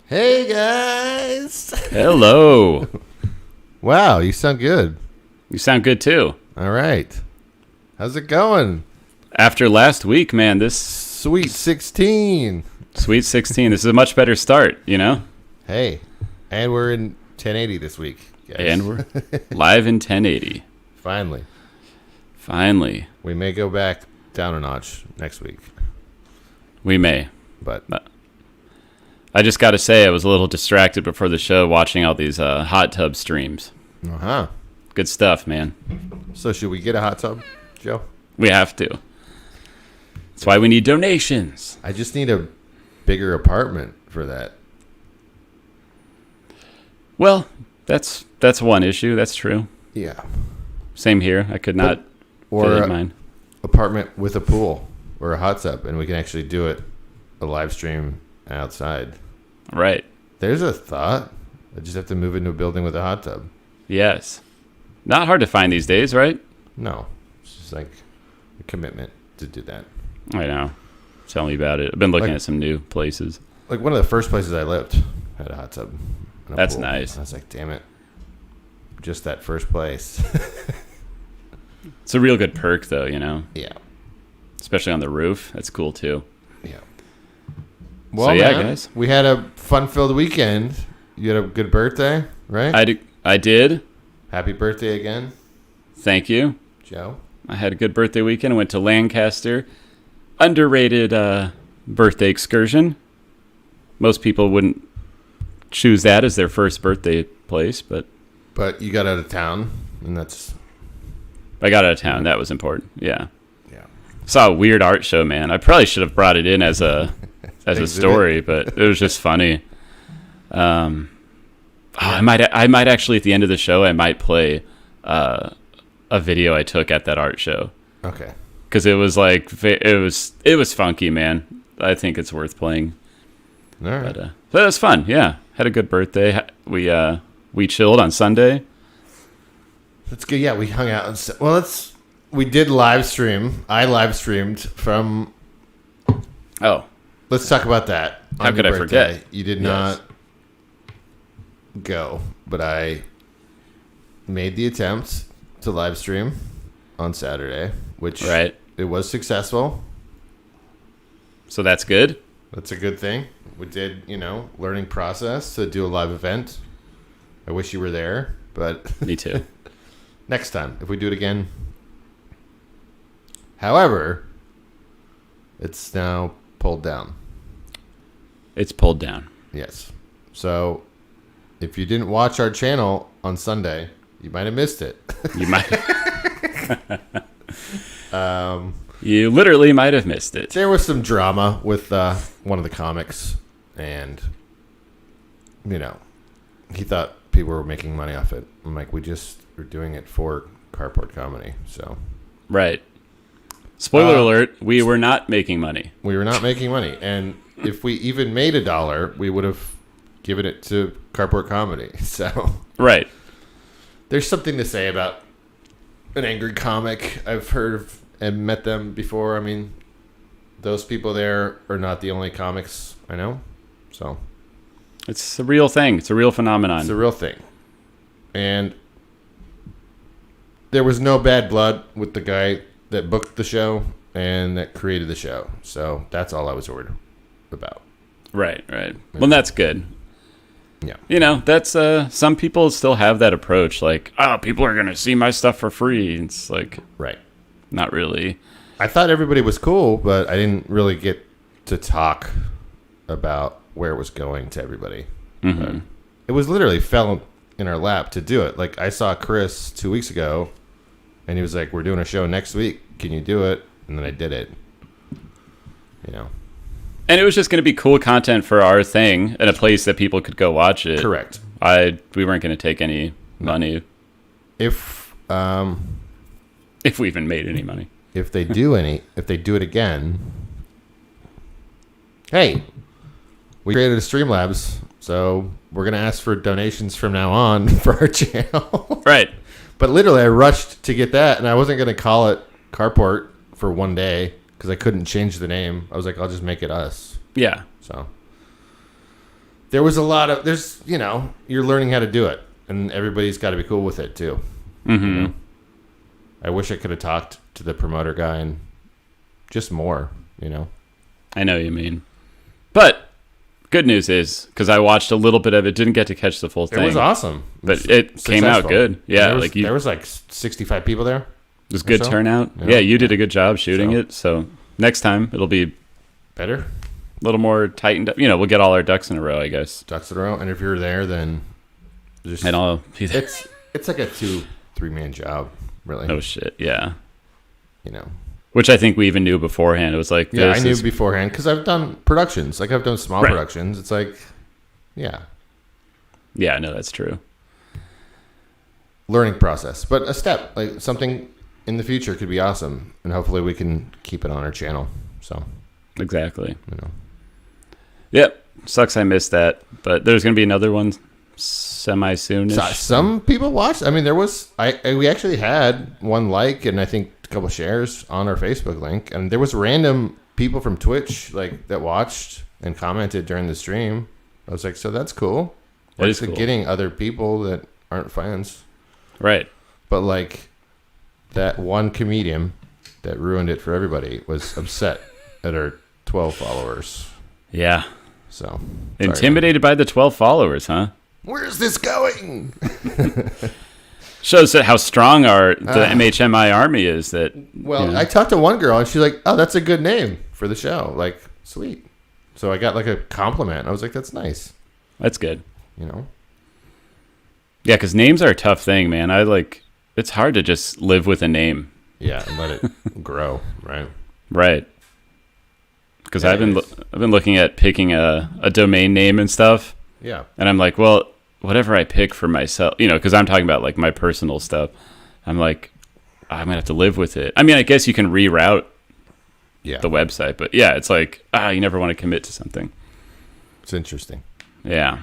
Hey guys! Hello. Wow, you sound good. You sound good too. All right. How's it going? After last week, man, this Sweet 16. Sweet 16, this is a much better start, you know? Hey, and we're in 1080 this week, guys. And we're live in 1080. Finally. We may go back down a notch next week. We may. But I just got to say, I was a little distracted before the show watching all these hot tub streams. Uh-huh. Good stuff, man. So should we get a hot tub, Joe? We have to. That's why we need donations. I just need a bigger apartment for that. Well, that's one issue. That's true. Yeah. Same here. I could not fit in mine. Apartment with a pool or a hot tub, and we can actually do it a live stream outside. Right. There's a thought. I just have to move into a building with a hot tub. Yes. Not hard to find these days, right? No. It's just like a commitment to do that. I know. Tell me about it. I've been looking at some new places. Like one of the first places I lived had a hot tub. And a That's pool. nice. I was like, damn it. Just that first place. It's a real good perk, though, you know? Yeah. Especially on the roof. That's cool, too. Yeah. Well, so, yeah, man, guys. we had a fun-filled weekend. You had a good birthday, right? I did. Happy birthday again. Thank you. Joe? I had a good birthday weekend. I went to Lancaster. Underrated birthday excursion. Most people wouldn't choose that as their first birthday place, but you got out of town, and that's... I got out of town. That was important. Yeah. Yeah. Saw a weird art show, man. I probably should have brought it in as a story, but it was just funny. I might actually at the end of the show I might play a video I took at that art show. Okay. Because it was like it was funky, man. I think it's worth playing. All right. But so it was fun. Yeah, had a good birthday. We chilled on Sunday. That's good. Yeah, we hung out. We did live stream. I live streamed from. Oh, let's talk about that. How could I forget? You did not go, but I made the attempt to live stream on Saturday, which it was successful. So that's good. That's a good thing. We did, learning process to do a live event. I wish you were there, but me too. Next time, if we do it again. However, it's now pulled down. It's pulled down. Yes. So, if you didn't watch our channel on Sunday, you might have missed it. You might. You literally might have missed it. There was some drama with one of the comics, and he thought people were making money off it. I'm like, we just were doing it for carport comedy. So, right. Spoiler alert: we were not making money. We were not making money, and if we even made $1, we would have given it to carport comedy. So, right. There's something to say about an angry comic. I've heard of and met them before. I mean, those people there are not the only comics I know. So, it's a real thing. It's a real phenomenon. It's a real thing. And there was no bad blood with the guy that booked the show and that created the show. So that's all I was worried about. Right. Well, that's good. Yeah. That's some people still have that approach. Like, people are going to see my stuff for free. It's like, right. Not really. I thought everybody was cool, but I didn't really get to talk about where it was going to everybody. Mm-hmm. It was literally fell in our lap to do it. Like, I saw Chris 2 weeks ago, and he was like, we're doing a show next week. Can you do it? And then I did it. And it was just going to be cool content for our thing and a place that people could go watch it. Correct. We weren't going to take any money. If we even made any money. If they do it again, hey, we created a Streamlabs, so we're going to ask for donations from now on for our channel. Right. But literally, I rushed to get that, and I wasn't going to call it Carport for one day because I couldn't change the name. I was like, I'll just make it us. Yeah. So there was a lot of you're learning how to do it, and everybody's got to be cool with it too. Mm-hmm. You know? I wish I could have talked to the promoter guy and just more. I know what you mean, but good news is because I watched a little bit of it, didn't get to catch the full thing. It was awesome, but it came out good. Yeah, there was like 65 people there. It was good turnout. Yeah, you did a good job shooting it. So next time it'll be better, a little more tightened up. We'll get all our ducks in a row, I guess. Ducks in a row, and if you're there, then and I'll be there. It's like a 2-3 man job, really. Oh shit, yeah. Which I think we even knew beforehand. It was like, I knew beforehand because I've done productions. Like I've done small productions. It's like, yeah, no, that's true. Learning process, but a step, like something in the future could be awesome, and hopefully we can keep it on our channel. So exactly, Yep, sucks I missed that, but there's gonna be another one semi soon. Some people watched. I mean, there was we actually had one and I think a couple shares on our Facebook link, and there was random people from Twitch that watched and commented during the stream. I was like, so that's cool. That is cool. Getting other people that aren't fans, right? But that one comedian that ruined it for everybody was upset at our 12 followers. Yeah. So intimidated by the 12 followers, huh? Where's this going? Shows that how strong the MHMI army is. I talked to one girl and she's like, "Oh, that's a good name for the show." Like, sweet. So I got a compliment. I was like, "That's nice." That's good. Yeah, because names are a tough thing, man. It's hard to just live with a name. Yeah, and let it grow, right? Right. Because I've been looking at picking a domain name and stuff. Yeah. And I'm like, well, whatever I pick for myself, because I'm talking about my personal stuff. I'm like, I'm gonna have to live with it. I mean, I guess you can reroute the website, but yeah, it's like you never want to commit to something. It's interesting. Yeah,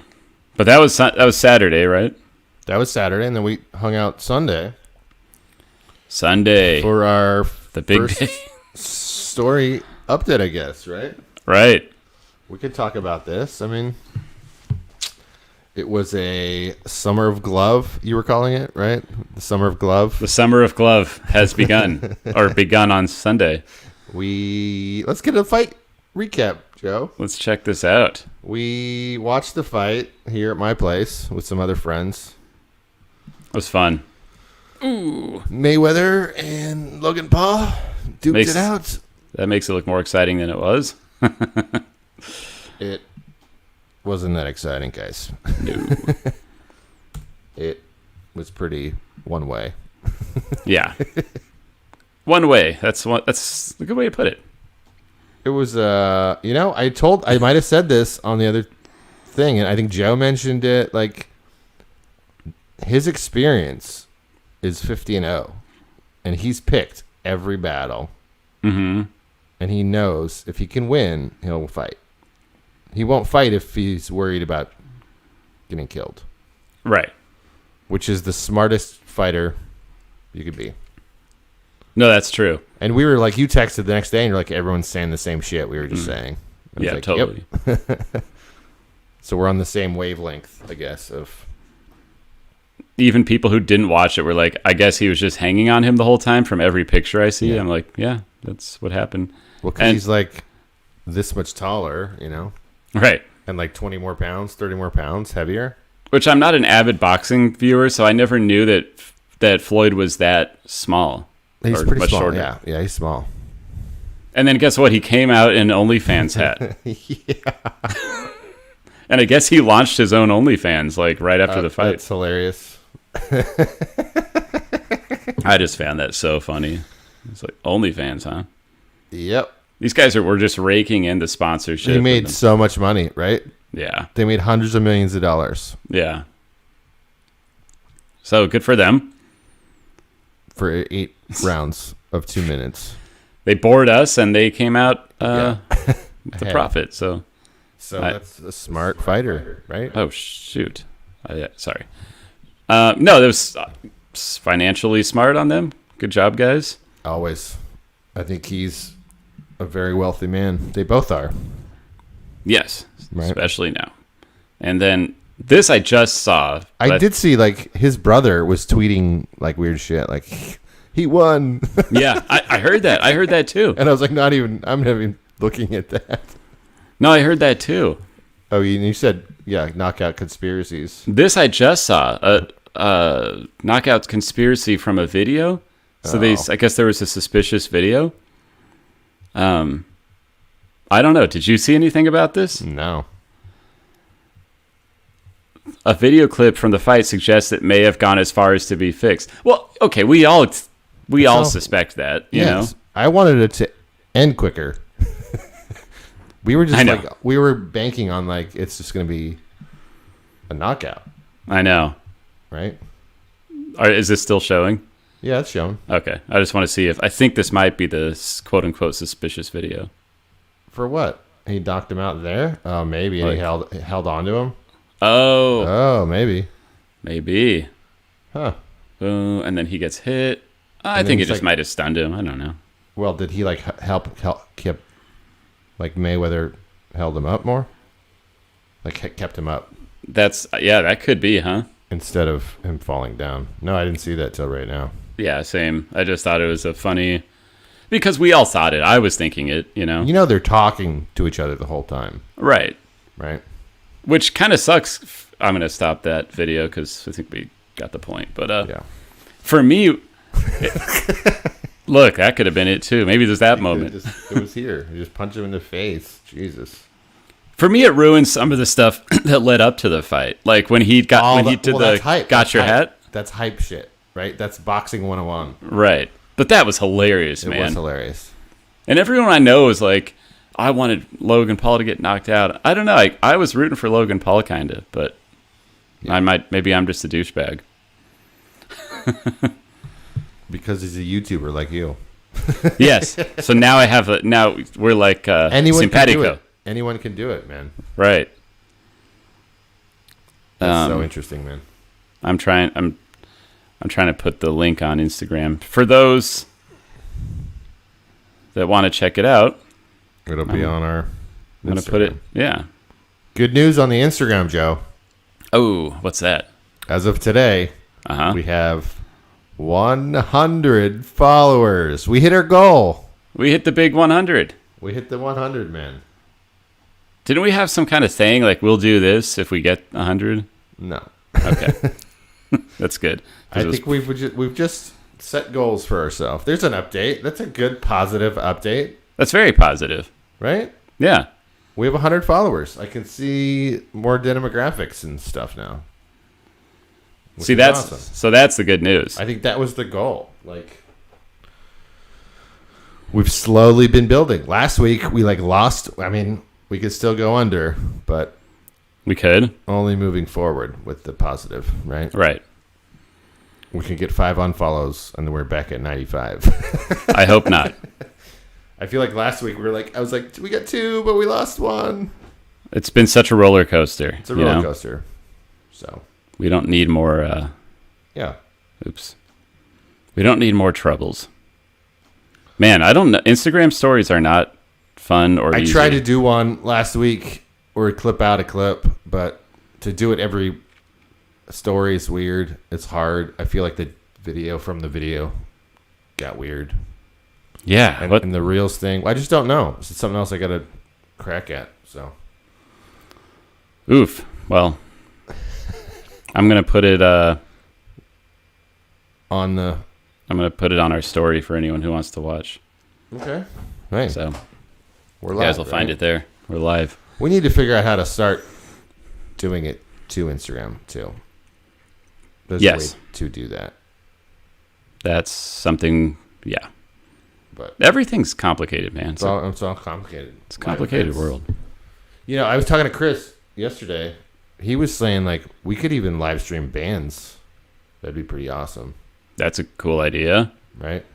but that was Saturday, right? That was Saturday, and then we hung out Sunday for our the big day story update, I guess. Right. We could talk about this. I mean, it was a summer of glove, you were calling it, right? The summer of glove. The summer of glove has begun, or begun on Sunday. Let's get a fight recap, Joe. Let's check this out. We watched the fight here at my place with some other friends. It was fun. Ooh. Mayweather and Logan Paul duked it out. That makes it look more exciting than it was. It wasn't that exciting, guys. No. It was pretty one way. Yeah. One way. That's a good way to put it. It was I might have said this on the other thing, and I think Joe mentioned it, his experience is 50-0, and he's picked every battle. Mm-hmm. And he knows if he can win, he'll fight. He won't fight if he's worried about getting killed. Right. Which is the smartest fighter you could be. No, that's true. And we were like, you texted the next day and you're like, everyone's saying the same shit we were just saying. Yeah, totally. Yep. So we're on the same wavelength, I guess, of... Even people who didn't watch it were like, I guess he was just hanging on him the whole time from every picture I see. Yeah. I'm like, yeah, that's what happened. Well, because he's this much taller, Right. And 20 more pounds, 30 more pounds heavier. Which I'm not an avid boxing viewer, so I never knew that Floyd was that small. He's pretty much small. Shorter. Yeah, he's small. And then guess what? He came out in OnlyFans hat. Yeah. And I guess he launched his own OnlyFans right after the fight. That's hilarious. I just found that so funny. It's like OnlyFans, huh? Yep. These guys were just raking in the sponsorship. He made so much money, right? Yeah. They made hundreds of millions of dollars. Yeah. So good for them. For 8 rounds of 2 minutes. They bored us and they came out with a profit. So that's a smart fighter, right? Oh, shoot. Sorry. No, that was financially smart on them. Good job, guys. Always. I think he's a very wealthy man. They both are. Yes, right? Especially now. And then this I just saw. I did see like his brother was tweeting like weird shit, like he won. Yeah, I heard that. I heard that too. And I was like, I'm not even looking at that. No, I heard that too. Oh, you said knockout conspiracies. This I just saw a knockout conspiracy from a video. So I guess there was a suspicious video. I don't know. Did you see anything about this? No. A video clip from the fight suggests it may have gone as far as to be fixed. Well, okay, we all suspect that, you know. I wanted it to end quicker. We were just we were banking on like it's just going to be a knockout. I know. Right? Is this still showing? Yeah, it's showing. Okay. I just want to see I think this might be the quote unquote suspicious video. For what? He knocked him out there? Oh, maybe. And he held on to him? Oh, maybe. Maybe. Huh. And then he gets hit. I think it just might have stunned him. I don't know. Well, did he like help keep like Mayweather held him up more? Like kept him up. That could be, huh? Instead of him falling down. No, I didn't see that till right now. Yeah, same. I just thought it was a funny because we all thought it. I was thinking it, you know. You know they're talking to each other the whole time. Right. Right. Which kind of sucks. I'm going to stop that video because I think we got the point. But for me, look, that could have been it too. Maybe there's that moment. It was here. You just punch him in the face. Jesus. For me, it ruins some of the stuff that led up to the fight. Like when he did the hype. Got your hat. That's hype shit, right? That's boxing 101. Right. But that was hilarious, man. It was hilarious. And everyone I know is like, I wanted Logan Paul to get knocked out. I don't know. I was rooting for Logan Paul kind of, but maybe I'm just a douchebag. Because he's a YouTuber like you. Yes. So now now we're like simpatico. Anyone can do it, man. Right. That's so interesting, man. I'm trying to put the link on Instagram for those that want to check it out. It'll be on our I'm going to put it. Yeah. Good news on the Instagram, Joe. Oh, what's that? As of today, we have 100 followers. We hit our goal. We hit the big 100. We hit the 100, man. Didn't we have some kind of thing like we'll do this if we get 100? No. Okay. That's good. I think we've just set goals for ourselves. There's an update. That's a good positive update. That's very positive. Right? Yeah. We have 100 followers. I can see more demographics and stuff now. See, that's awesome. So that's the good news. I think that was the goal. Like, we've slowly been building. Last week, we lost. I mean, we could still go under, but we could. Only moving forward with the positive, right? Right. We can get 5 unfollows, and then we're back at 95. I hope not. I feel like last week I was like, we got 2, but we lost 1. It's been such a roller coaster. It's a roller coaster. So we don't need more. Oops. We don't need more troubles. Man, I don't know. Instagram stories are not fun or easy. I tried to do one last week or clip out a clip, but to do it every story is weird. It's hard. I feel like the video from the video got weird. Yeah. And the Reels thing, I just don't know. It's something else I got to crack at. So. Oof. Well, I'm going to put it I'm going to put it on our story for anyone who wants to watch. Okay. Nice. So we're live. You guys will find it there. We're live. We need to figure out how to start doing it to Instagram too. There's a way to do that. That's something, yeah. But everything's complicated, man. It's all complicated. It's a complicated world. You know, I was talking to Chris yesterday. He was saying we could even live stream bands. That'd be pretty awesome. That's a cool idea. Right?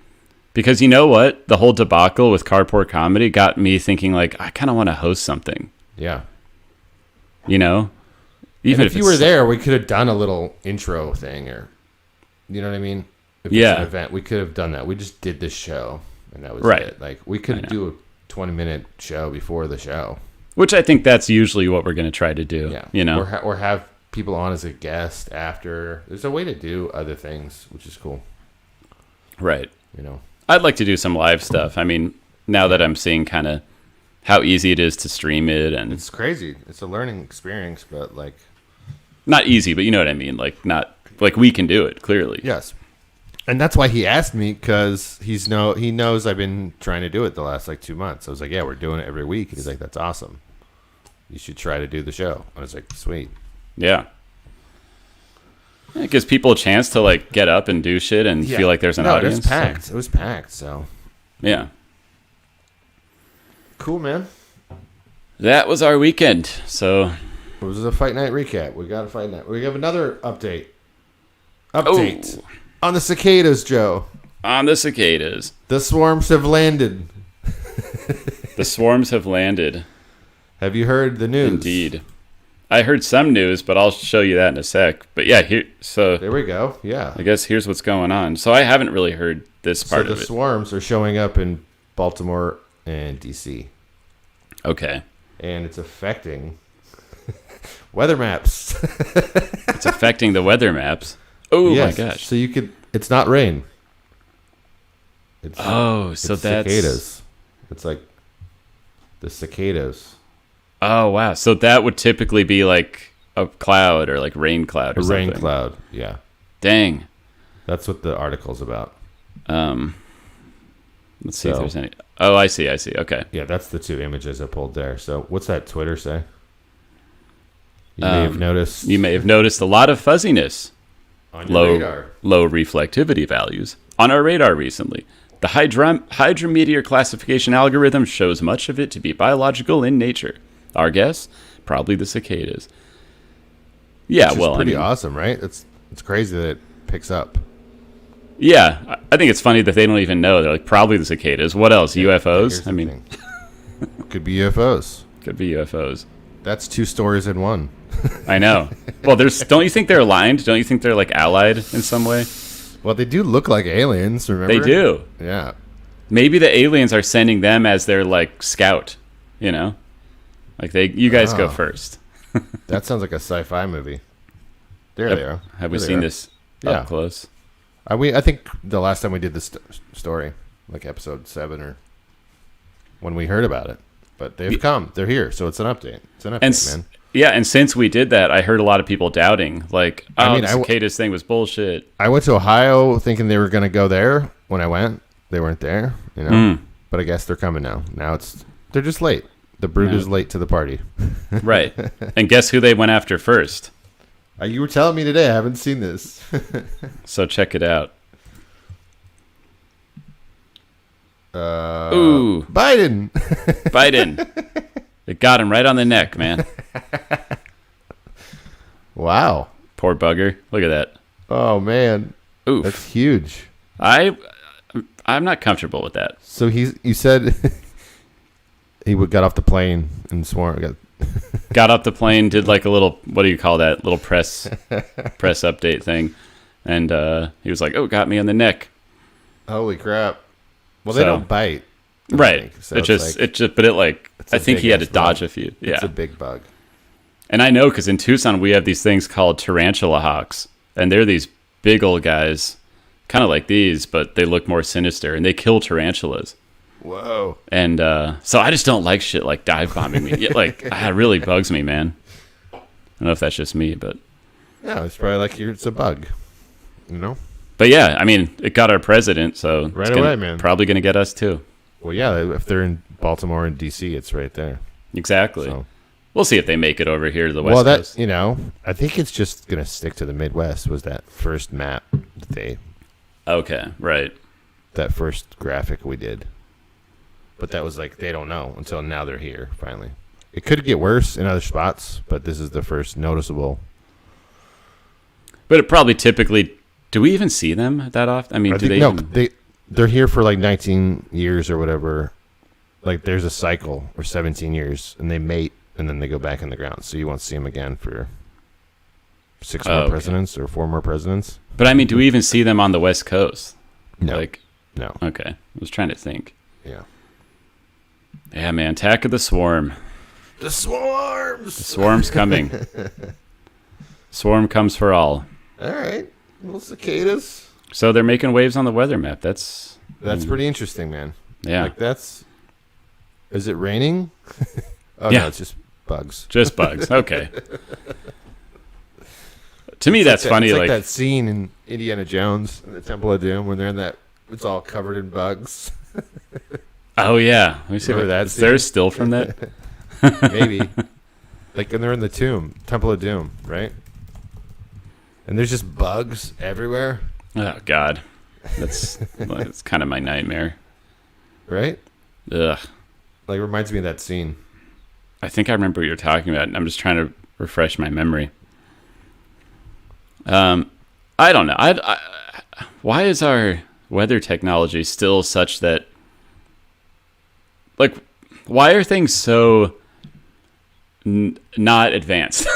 Because you know what? The whole debacle with Carport Comedy got me thinking I kind of want to host something. Yeah. You know? Even if you were there, we could have done a little intro thing or, you know what I mean? If it's an event, we could have done that. We just did this show and that was it. We could do a 20-minute show before the show. Which I think that's usually what we're going to try to do. Yeah. You know, or have people on as a guest after. There's a way to do other things, which is cool. Right. You know, I'd like to do some live stuff. I mean, now that I'm seeing kind of how easy it is to stream it, and it's crazy. It's a learning experience, but like not easy, but you know what I mean. Like not like we can do it clearly. yes. And that's why he asked me, because he knows I've been trying to do it the last like 2 months. I was like, yeah, we're doing it every week. And he's like, that's awesome. You should try to do the show. I was like, sweet. Yeah. It gives people a chance to like get up and do shit and feel like there's an audience. It was packed. So. It was packed. So yeah. Cool, man. That was our weekend. So it was a fight night recap. We got a fight night. We have another update. On the cicadas, Joe. On the cicadas. The swarms have landed. The swarms have landed. Have you heard the news? Indeed. I heard some news, but I'll show you that in a sec. But yeah, there we go. Yeah. I guess here's what's going on. So I haven't really heard this part of it. So the swarms are showing up in Baltimore and D.C. Okay. And it's affecting weather maps. It's affecting the weather maps. Oh my gosh! So it's not rain. It's that's cicadas. It's like the cicadas. Oh wow! So that would typically be like a cloud or like rain cloud or something. Rain cloud, yeah. Dang. That's what the article's about. Let's see if there's any. Oh, I see. Okay. Yeah, that's the two images I pulled there. So what's that Twitter say? You may have noticed. You may have noticed a lot of fuzziness. On your radar. Low reflectivity values on our radar recently. The hydrometeor classification algorithm shows much of it to be biological in nature. Our guess? Probably the cicadas. Yeah, Which is pretty awesome, right? It's crazy that it picks up. Yeah, I think it's funny that they don't even know. They're like, probably the cicadas. What else? UFOs? I mean, could be UFOs. Could be UFOs. That's two stories in one. I know. Well, don't you think they're aligned? Don't you think they're like allied in some way? Well, they do look like aliens, remember? They do. Yeah. Maybe the aliens are sending them as their like scout, you know? Like you guys go first. That sounds like a sci-fi movie. There they are. Have we seen this up close? I think the last time we did this story, like episode 7 or when we heard about it. But they've come. They're here. So it's an update. It's an update, man. Yeah, and since we did that, I heard a lot of people doubting, like, the cicadas thing was bullshit. I went to Ohio thinking they were going to go there. When I went, they weren't there, you know. But I guess they're coming now. Now they're just late. The brood is late to the party. Right. And guess who they went after first? You were telling me today. I haven't seen this. So check it out. Biden. It got him right on the neck, man. Wow. Poor bugger. Look at that. Oh, man. Oof. That's huge. I'm not comfortable with that. So you said he got off the plane and swore. Got off the plane, did like a little, what do you call that? Little press update thing. And he was like, oh, got me on the neck. Holy crap. Well, they don't bite. Right. So I think he had to dodge a few. Yeah. It's a big bug. And I know because in Tucson, we have these things called tarantula hawks. And they're these big old guys, kind of like these, but they look more sinister. And they kill tarantulas. Whoa. And so I just don't like shit like dive bombing me. It really bugs me, man. I don't know if that's just me, but... Yeah, it's probably like it's a bug, you know? But yeah, I mean, it got our president, so right away, man. Probably going to get us too. Well, yeah, if they're in Baltimore and D.C., it's right there. Exactly. So. We'll see if they make it over here to the West Coast. I think it's just going to stick to the Midwest, was that first map that they... Okay, right. That first graphic we did. But that was like, they don't know until now they're here, finally. It could get worse in other spots, but this is the first noticeable. But it probably typically... Do we even see them that often? I mean, they're here for like 19 years or whatever. Like there's a cycle, or 17 years, and they mate, and then they go back in the ground. So you won't see them again for 6 more presidents or 4 more presidents. But I mean, do we even see them on the West Coast? No. No. Okay. I was trying to think. Yeah. Yeah, man. Attack of the Swarm. The swarms. The swarm's coming. Swarm comes for all. All right, little cicadas. So they're making waves on the weather map. That's pretty interesting, man. Yeah. Like is it raining? Oh, yeah. No, it's just bugs. Just bugs. Okay. To me, that's funny. It's like that scene in Indiana Jones in the Temple of Doom when they're in that. It's all covered in bugs. Oh yeah. Let me see. Remember that is there still from that? Maybe. Like when they're in the tomb, Temple of Doom, right? And there's just bugs everywhere. Oh God, that's kind of my nightmare. Right? Ugh. Like it reminds me of that scene. I think I remember what you're talking about. I'm just trying to refresh my memory. I don't know. Why is our weather technology still such that, like, why are things so not advanced?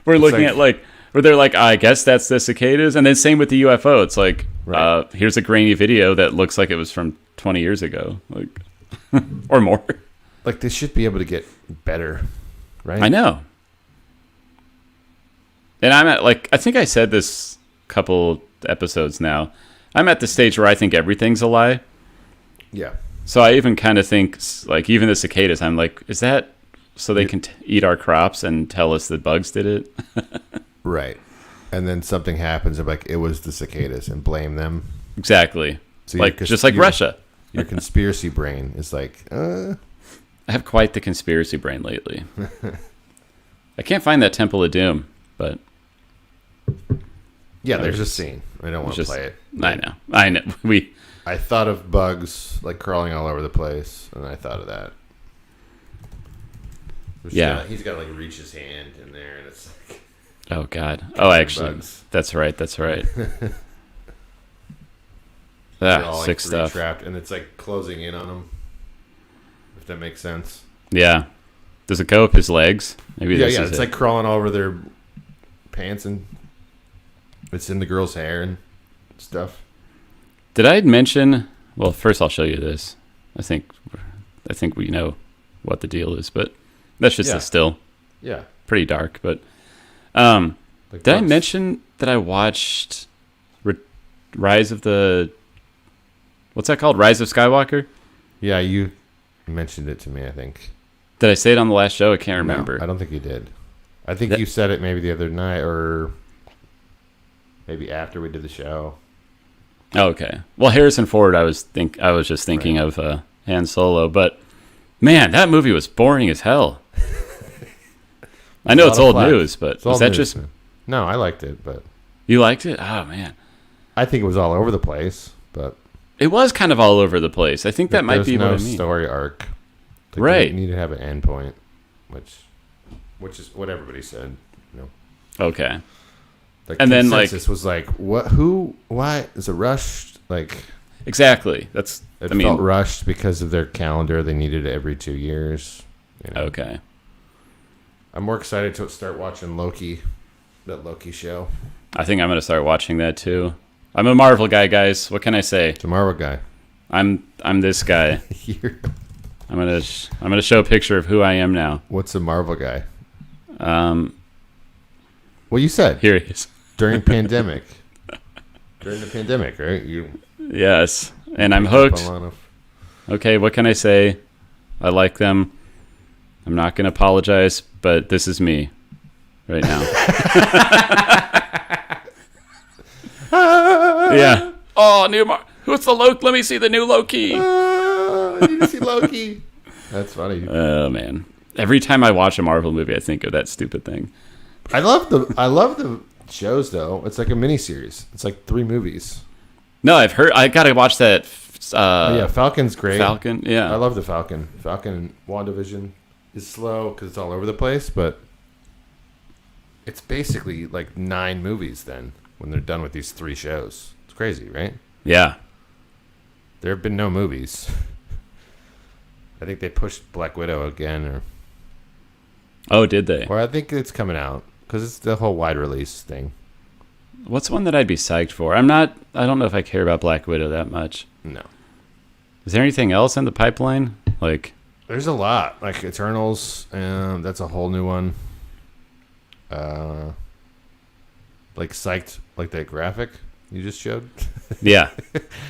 We're looking at like where they're like, I guess that's the cicadas, and then same with the UFO. It's like, right. Here's a grainy video that looks like it was from 20 years ago, like, or more. Like they should be able to get better, right? I know. And I'm at, like, I think I said this a couple episodes now. I'm at the stage where I think everything's a lie. Yeah. So I even kind of think, like, even the cicadas, I'm like, is that so they can eat our crops and tell us that bugs did it? Right. And then something happens, I'm like, it was the cicadas, and blame them. Exactly. So like, just like Russia. Your conspiracy brain is like, I have quite the conspiracy brain lately. I can't find that Temple of Doom, but... Yeah, there's a scene. I don't want to play it. I know. I thought of bugs like crawling all over the place, and I thought of that. Yeah, he's got to like reach his hand in there, and it's like, oh God. Oh, actually, bugs. That's right. All, sick stuff. Trapped, and it's like closing in on him. If that makes sense. Yeah. Does it go up his legs? Maybe. Yeah. It's like crawling all over their pants, and it's in the girl's hair and stuff. Did I mention? Well, first I'll show you this. I think we know what the deal is, but that's just a still. Yeah. Pretty dark, but like did I mention that I watched Rise of the? What's that called? Rise of Skywalker. Yeah, you mentioned it to me. I think. Did I say it on the last show? I can't remember. No, I don't think you did. I think you said it maybe the other night or maybe after we did the show. Oh, okay. Well, Harrison Ford, I was just thinking of Han Solo, but man, that movie was boring as hell. I know it's old news, but was that just... No, I liked it, but... You liked it? Oh, man. I think it was all over the place, but... It was kind of all over the place. I think that might be what I mean. There's no story arc. Like right. You need to have an end point, which is what everybody said. You know? Okay. The and then, like... consensus was like, what? Who? Why? Is it rushed? Like... Exactly. It felt rushed because of their calendar. They needed it every 2 years. You know? Okay. I'm more excited to start watching Loki, that Loki show. I think I'm going to start watching that too. I'm a Marvel guy, guys. What can I say? It's a Marvel guy. I'm this guy. I'm gonna show a picture of who I am now. What's a Marvel guy? Well, you said here he is during pandemic. During the pandemic, right? Yes, and I'm hooked. Okay, what can I say? I like them. I'm not going to apologize, but this is me right now. Yeah. Oh, who's the Loki? Let me see the new Loki. I need to see Loki. That's funny. Oh, man. Every time I watch a Marvel movie, I think of that stupid thing. I love the shows, though. It's like a miniseries. It's like 3 movies. No, I've heard. I got to watch that. Yeah, Falcon's great. Falcon, yeah. I love the Falcon. Falcon and WandaVision is slow because it's all over the place, but it's basically like 9 movies then when they're done with these 3 shows. It's crazy, right? Yeah. There have been no movies. I think they pushed Black Widow again. Oh, did they? Or I think it's coming out because it's the whole wide release thing. What's one that I'd be psyched for? I don't know if I care about Black Widow that much. No. Is there anything else in the pipeline? Like, There's a lot. Like Eternals, that's a whole new one. Like Psyched, like that graphic you just showed. Yeah.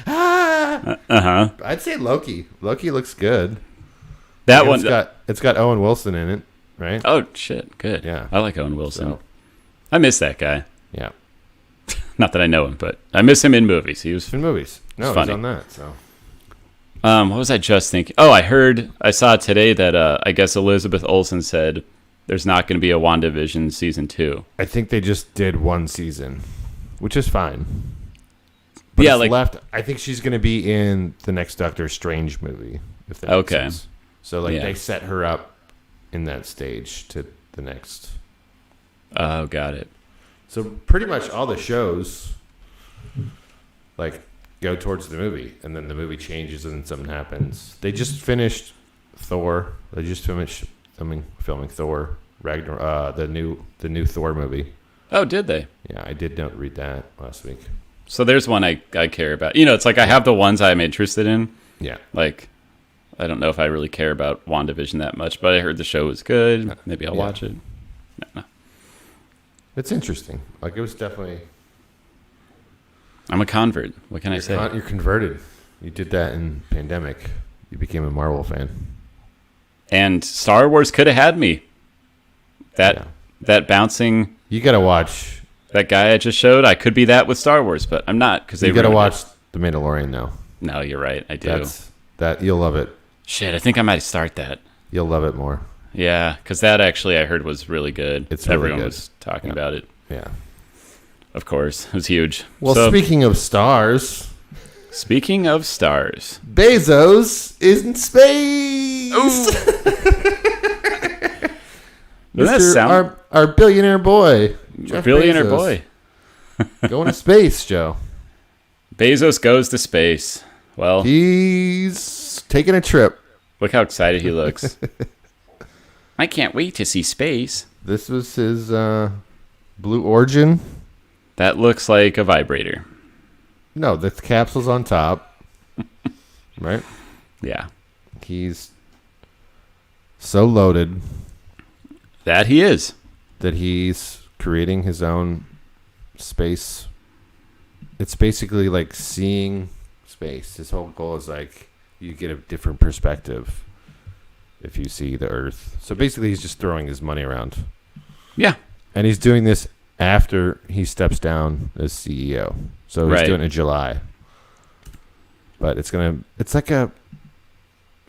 I'd say Loki. Loki looks good. That one. It's got Owen Wilson in it, right? Oh shit! Good. Yeah. I like Owen Wilson. So, I miss that guy. yeah. Not that I know him, but I miss him in movies. He was In movies. No, he's funny. on that. So. What was I just thinking? Oh, I saw today that I guess Elizabeth Olsen said there's not going to be a WandaVision season 2. I think they just did one season, which is fine. But Yeah, it's like left. I think she's going to be in the next Doctor Strange movie. If that makes Okay. sense. So like Yeah. they set her up in that stage to the next. oh, got it. So pretty much all the shows, like, go towards the movie, and then the movie changes and something happens. They just finished Thor. They just finished filming Thor Ragnarok, the new Thor movie. Oh, did they? Yeah, I did not read that last week. So there's one I care about. You know, it's like I have the ones I'm interested in. Yeah, Like, I don't know if I really care about WandaVision that much, but I heard the show was good. Maybe I'll watch it. No. it's interesting. Like it was definitely. I'm a convert. What can I say? You're converted. You did that in pandemic. You became a Marvel fan. And Star Wars could have had me. That bouncing, You gotta watch. that guy I just showed, I could be that with Star Wars, but I'm not because they You gotta ruined watch it. The Mandalorian now. No, you're right. I do. That you'll love it. Shit, I think I might start that. You'll love it more. Yeah, because that actually I heard was really good. It's really Everyone good. was talking about it. Yeah. Of course, it was huge. Well, So, speaking of stars, speaking of stars, Bezos is in space. Doesn't that sound our billionaire boy, Jeff billionaire Bezos, boy? going to space, Joe. Bezos goes to space. Well, He's taking a trip. look how excited he looks. I can't wait to see space. This was his Blue Origin. That looks like a vibrator. No, the capsule's on top. Right? Yeah, He's so loaded that he is. that he's creating his own space. It's basically like seeing space. His whole goal is like you get a different perspective if you see the Earth. So basically, he's just throwing his money around. Yeah. And he's doing this after he steps down as CEO. So he's Right. doing it in July. But it's like a.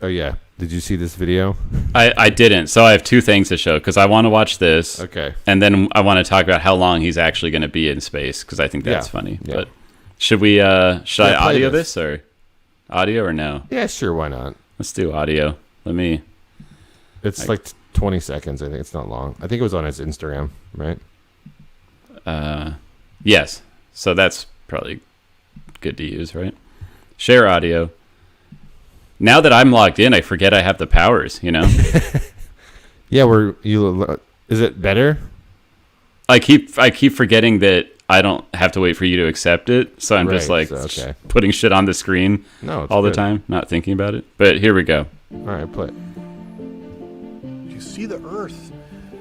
Oh, yeah. Did you see this video? I didn't. So I have two things to show because I want to watch this. Okay. And then I want to talk about how long he's actually going to be in space because I think that's Yeah. funny. Yeah. But should we? Should I play audio this. this or audio or no? Yeah, sure. Why not? Let's do audio. Let me. It's like 20 seconds. I think it's not long. I think it was on his Instagram, right? Yes. So that's probably good to use, right? Share audio. Now that I'm logged in, I forget I have the powers. You know. Yeah, is it better? I keep forgetting that I don't have to wait for you to accept it, so I'm just Right, like so, okay. putting shit on the screen No, it's all the good. time, not thinking about it. But here we go. All right, play it. You see the Earth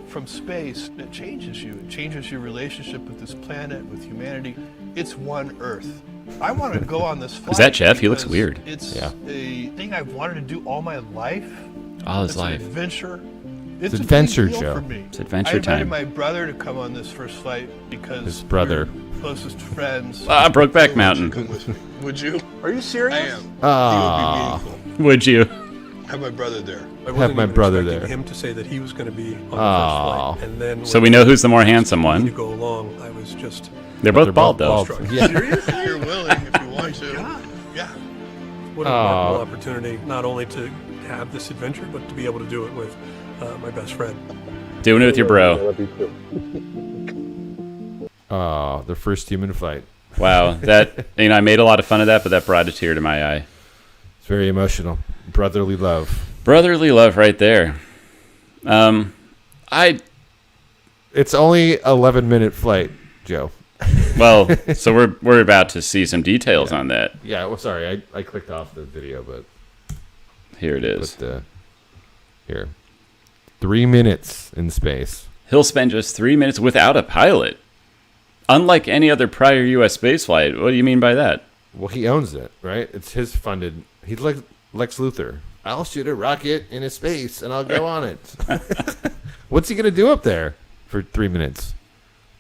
from space, it changes you. It changes your relationship with this planet, with humanity. It's one Earth. I want to go on this flight. Is that Jeff? He looks because weird. It's Yeah. a thing I've wanted to do all my life. All his It's life. an adventure. It's a adventure, big deal Joe. for me. It's adventure I invited time. my brother to come on this first flight because His brother. we're closest friends. Brokeback Mountain. Come with me. Would you? Are you serious? I am. Ah. It would be meaningful. Would you? Have my brother there. I wasn't Have my even brother expecting there. him to say that he was going to be on the Aw. first flight, and then So we know who's the more handsome to one. go along. I was just They're both bald though. Yeah. Serious? If you're willing, if you want to. Yeah. what a remarkable opportunity, not only to have this adventure, but to be able to do it with my best friend. Doing it with your bro. Oh, the first human flight. Wow, that I made a lot of fun of that, but that brought a tear to my eye. It's very emotional. Brotherly love. Brotherly love, right there. It's only 11-minute flight, Joe. Well, so we're about to see some details on that. Yeah, well, sorry. I clicked off the video, but Here it is. Here. 3 minutes in space. He'll spend just 3 minutes without a pilot. Unlike any other prior U.S. spaceflight. What do you mean by that? Well, he owns it, right? It's his funded. He's like Lex Luthor. I'll shoot a rocket into space and I'll go on it. What's he gonna do up there for 3 minutes?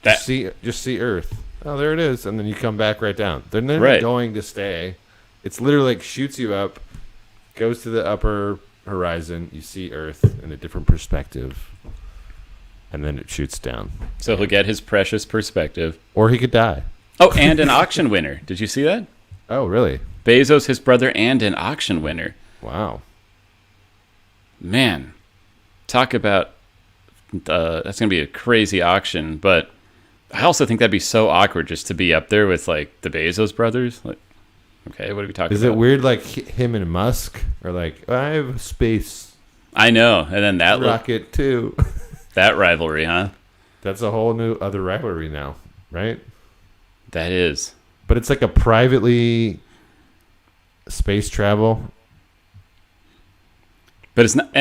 Just see Earth. Oh, there it is, and then you come back right down. They're never going to stay. It's literally like shoots you up, goes to the upper horizon. You see Earth in a different perspective, and then it shoots down. So he'll get his precious perspective, or he could die. Oh, and an auction winner. Did you see that? Oh, really? Bezos, his brother, and an auction winner. Wow. Man, talk about that's gonna be a crazy auction, but I also think that'd be so awkward just to be up there with like the Bezos brothers. Like, okay, what are we talking about? Is it weird like him and Musk are like, I have a space. I know, and then that rocket too. That rivalry, huh? That's a whole new other rivalry now, right? That is. But it's like a privately space travel. But it's not.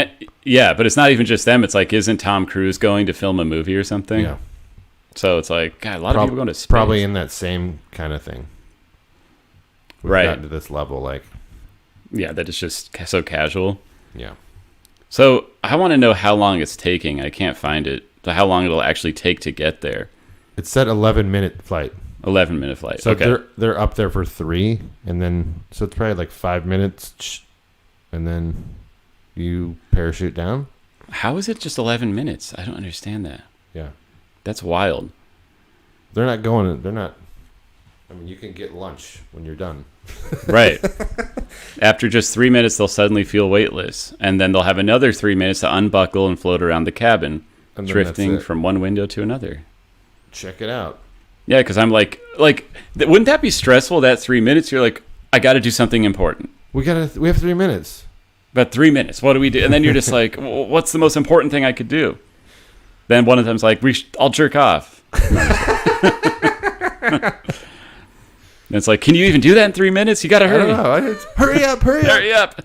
Yeah, but it's not even just them. It's like, isn't Tom Cruise going to film a movie or something? Yeah. So it's like, God, a lot of people going to space. Probably in that same kind of thing. We've gotten to this level, like. Yeah, that is just so casual. Yeah. So I want to know how long it's taking. I can't find it. How long it'll actually take to get there. It said 11-minute flight. 11-minute flight. So okay. They're up there for 3, and then so it's probably like 5 minutes, and then you parachute down. How is it just 11 minutes? I don't understand that. Yeah. That's wild. They're not going. They're not. I mean, you can get lunch when you're done. Right. After just 3 minutes, they'll suddenly feel weightless, and then they'll have another 3 minutes to unbuckle and float around the cabin, drifting from one window to another. Check it out. Yeah, because I'm like, wouldn't that be stressful? That 3 minutes, you're like, I got to do something important. We have 3 minutes. But 3 minutes, what do we do? And then you're just like, well, what's the most important thing I could do? Then one of them's like, I'll jerk off. And it's like, can you even do that in 3 minutes? You got to hurry. I don't know. Hurry up. Hurry up.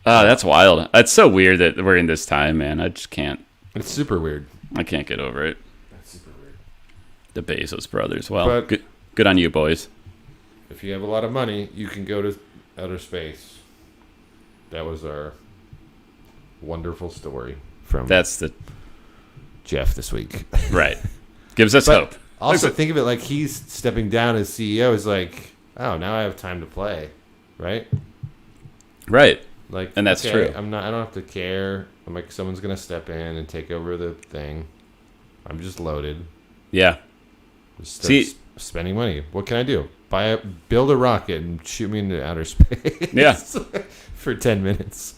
Oh, that's wild. It's so weird that we're in this time, man. I just can't. It's super weird. I can't get over it. That's super weird. The Bezos brothers. Well, good on you, boys. If you have a lot of money, you can go to outer space. That was our wonderful story from Jeff this week. Right. Gives us hope. Also, think of it like he's stepping down as CEO. Is like, oh, now I have time to play, right? Right. Like, and that's true. I don't have to care. I'm like, someone's gonna step in and take over the thing. I'm just loaded. Yeah. Just spending money. What can I do? Build a rocket and shoot me into outer space. Yeah. For 10 minutes.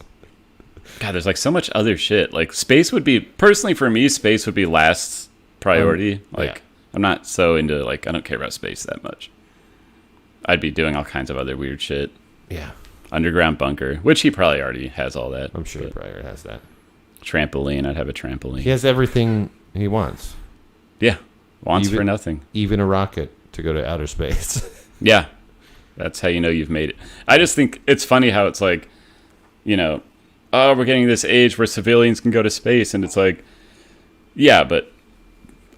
God, there's like so much other shit. Like space would be, personally for me, space would be last priority. I'm not so into I don't care about space that much. I'd be doing all kinds of other weird shit. Yeah. Underground bunker, which he probably already has all that. I'm sure he probably already has that. Trampoline, I'd have a trampoline. He has everything he wants. Yeah. Wants for nothing. Even a rocket to go to outer space. Yeah. That's how you know you've made it. I just think it's funny how it's like, we're getting this age where civilians can go to space, and it's like, yeah, but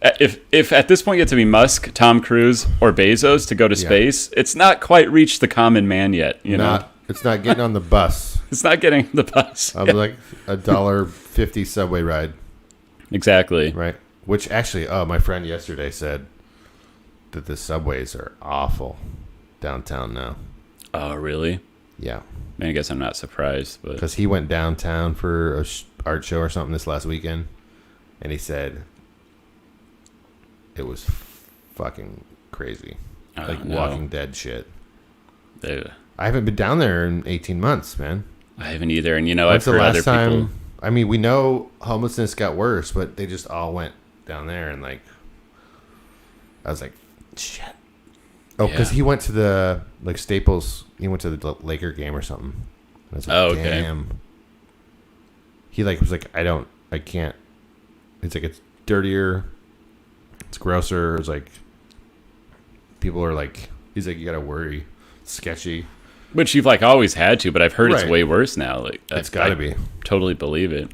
if at this point you have to be Musk, Tom Cruise, or Bezos to go to space, it's not quite reached the common man yet, know? It's not getting on the bus. It's not getting the bus. I'm like $1.50 subway ride. Exactly. Right. Which actually, my friend yesterday said that the subways are awful downtown now. Oh, really? Yeah. I guess I'm not surprised, but because he went downtown for a art show or something this last weekend, and he said it was fucking crazy, Walking Dead shit. I haven't been down there in 18 months, man. I haven't either, and I've heard other people. I mean, we know homelessness got worse, but they just all went down there, and I was like, shit. Oh, because he went to the Staples. He went to the Laker game or something. I was like, damn. He was like, I can't. It's like it's dirtier, it's grosser. It's like people are like, he's like, you gotta worry, sketchy. Which you've like always had to, but I've heard it's Right. way worse now. Like It's got to be. Totally believe it.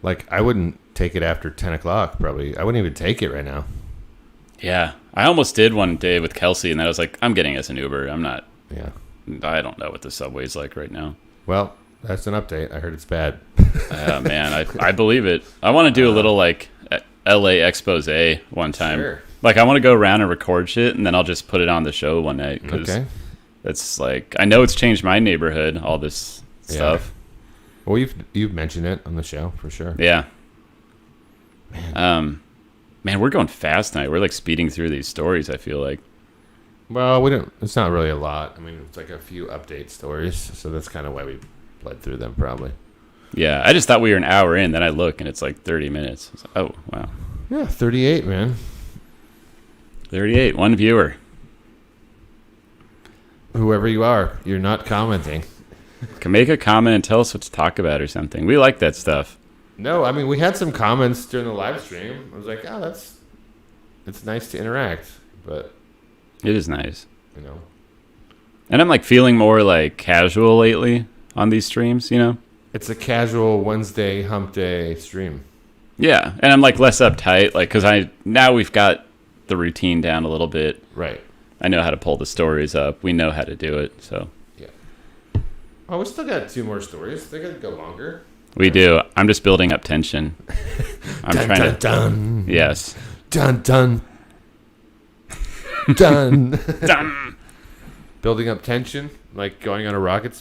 Like, I wouldn't take it after 10 o'clock, probably. I wouldn't even take it right now. Yeah. I almost did one day with Kelsey, and then I was like, I'm getting us an Uber. Yeah. I don't know what the subway's like right now. Well, that's an update. I heard it's bad. Man, I believe it. I want to do a little like LA expose one time. Sure. Like I want to go around and record shit, and then I'll just put it on the show one night. Okay. It's like I know it's changed my neighborhood. All this stuff. Well, you've mentioned it on the show for sure. Yeah. Man, we're going fast tonight. We're like speeding through these stories. I feel like. Well, we don't. It's not really a lot. I mean, it's like a few update stories, so that's kind of why we bled through them, probably. Yeah, I just thought we were an hour in. Then I look, and it's like 30 minutes. Like, oh, wow. Yeah, 38, man. 38, one viewer. Whoever you are, you're not commenting. Can make a comment and tell us what to talk about or something. We like that stuff. No, I mean, we had some comments during the live stream. I was like, oh, it's nice to interact, but It is nice. you know, And I'm like feeling more like casual lately on these streams, you know? it's a casual Wednesday hump day stream. Yeah. And I'm like less uptight, like, cause now we've got the routine down a little bit. Right. I know how to pull the stories up. We know how to do it. So Yeah. Oh, we still got 2 more stories. They're gonna go longer. we do. I'm just building up tension. I'm Dun, trying dun, to. dun. Yes. Dun dun. Dun. Dun. Building up tension, like going on a rocket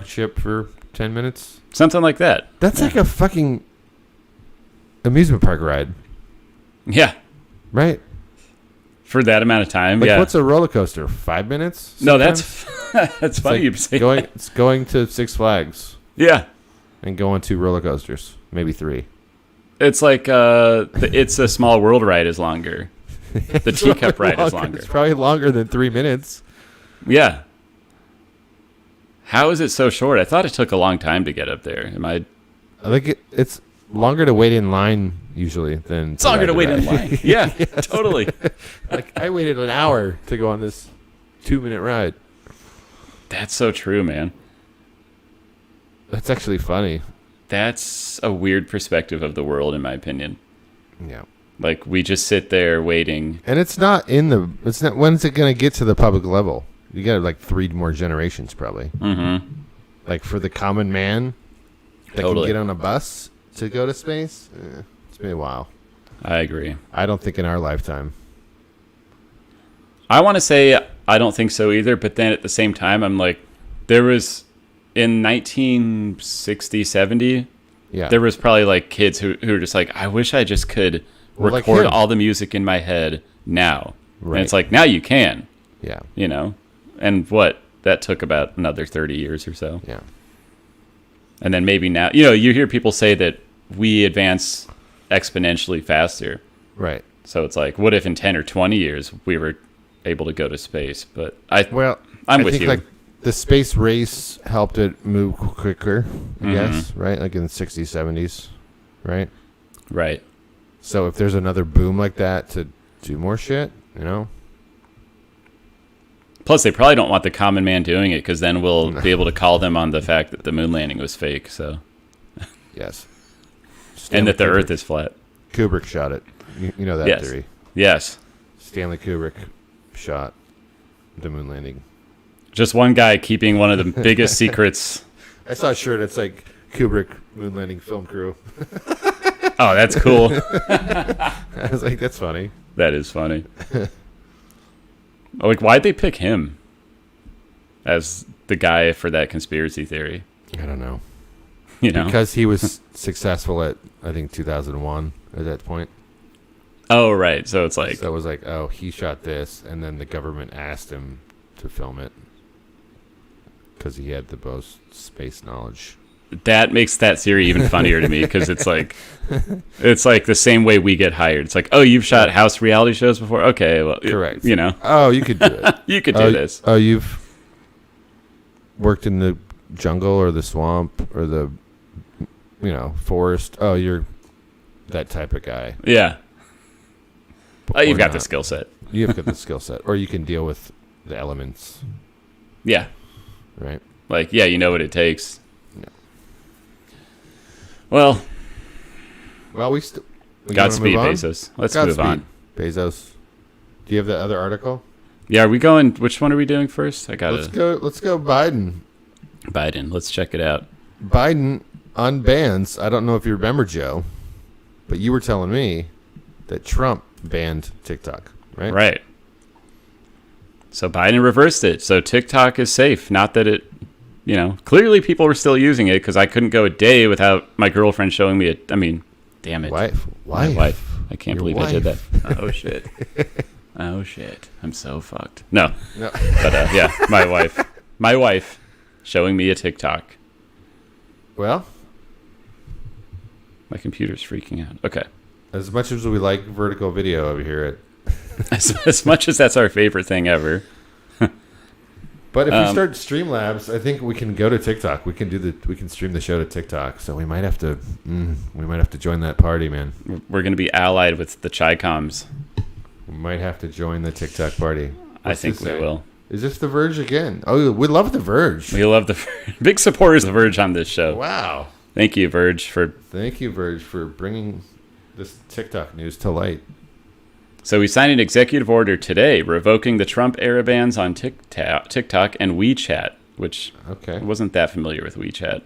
ship for 10 minutes. Something like that. That's like a fucking amusement park ride, Yeah. right? For that amount of time. Like, yeah. what's a roller coaster? 5 minutes? No, sometimes? that's funny you say that. It's going to Six Flags Yeah. and going to roller coasters, maybe 3. It's like It's a Small World ride is longer. The teacup ride is longer. It's probably longer than 3 minutes. Yeah. How is it so short? I thought it took a long time to get up there. I think it's longer to wait in line usually than It's longer to wait in ride. line. Yeah, totally. Like, I waited an hour to go on this 2-minute ride. That's so true, man. That's actually funny. That's a weird perspective of the world, in my opinion. Yeah. Like, we just sit there waiting. And it's not when's it going to get to the public level? You got like 3 more generations probably. Mm-hmm. Like for the common man that Totally. can get on a bus to go to space, it's been a while. I agree. I don't think in our lifetime. I want to say I don't think so either, but then at the same time, I'm like, there was, in 1960, 70, Yeah. there was probably like kids who were just like, I wish I just could Well, like record him. all the music in my head now. Right. And it's like, now you can, Yeah. you know? And what? That took about another 30 years or so. Yeah. And then maybe now, you know, you hear people say that we advance exponentially faster. Right. So it's like, what if in 10 or 20 years we were able to go to space? But Well, I'm I with think you. like the space race helped it move quicker, I Mm-hmm. guess, right? Like in the 60s, 70s, right? Right. So if there's another boom like that to do more shit, you know? Plus, they probably don't want the common man doing it because then we'll be able to call them on the fact that the moon landing was fake. So, Yes. and that the Kubrick. Earth is flat. Kubrick shot it. You know that Yes. theory. Yes. Stanley Kubrick shot the moon landing. Just one guy keeping one of the biggest secrets. I saw a shirt that's like Kubrick moon landing film crew. Oh, that's cool. I was like, that's funny. That is funny. Like, why'd they pick him as the guy for that conspiracy theory? I don't know. You know? Because he was successful at, I think, 2001 at that point. Oh, right. So it's like, So it was like, oh, he shot this, and then the government asked him to film it because he had the most space knowledge. that makes that theory even funnier to me because it's like the same way we get hired. It's like, oh, you've shot house reality shows before? Okay, well, Correct. You know, Oh, you could do it. you could do this. Oh, you've worked in the jungle or the swamp or the, forest. Oh, you're that type of guy. Yeah. Oh, you've Or got the not. skill set. You've got the skill set, or you can deal with the elements. Yeah. Right. Like, yeah, you know what it takes. Yeah. Well, we Godspeed, Bezos. Let's move on. Bezos. Do you have the other article? Yeah, are we going? Which one are we doing first? I got it. Let's go Biden. Biden. Let's check it out. Biden unbans. I don't know if you remember, Joe, but you were telling me that Trump banned TikTok, right? Right. So Biden reversed it. So TikTok is safe. Not that it, clearly people were still using it because I couldn't go a day without my girlfriend showing me it. I mean, damn it. Wife. My wife. I can't believe I did that. Oh, shit. Oh, shit. I'm so fucked. No. But, yeah, my wife. My wife showing me a TikTok. Well, my computer's freaking out. Okay. As much as we like vertical video over here as much as that's our favorite thing ever. But if we start Streamlabs, I think we can go to TikTok. We can stream the show to TikTok. So we might have to join that party, man. We're going to be allied with the Chi-Coms. We might have to join the TikTok party. I think we will. Is this The Verge again? Oh, we love The Verge. We love the big supporters of The Verge on this show. Wow. Thank you, Verge, for bringing this TikTok news to light. So we signed an executive order today revoking the Trump era bans on TikTok and WeChat, which I wasn't that familiar with WeChat.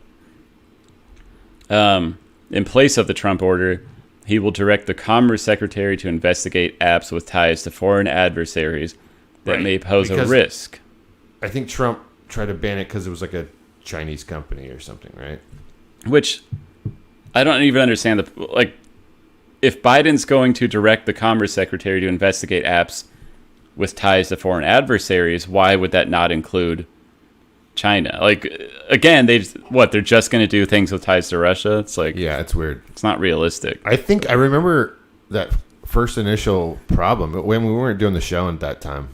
In place of the Trump order, he will direct the Commerce Secretary to investigate apps with ties to foreign adversaries that may pose a risk. I think Trump tried to ban it because it was like a Chinese company or something, right? Which I don't even understand. If Biden's going to direct the Commerce Secretary to investigate apps with ties to foreign adversaries, why would that not include China? Again, they're just going to do things with ties to Russia? It's it's weird. It's not realistic. I remember that first initial problem when we weren't doing the show at that time,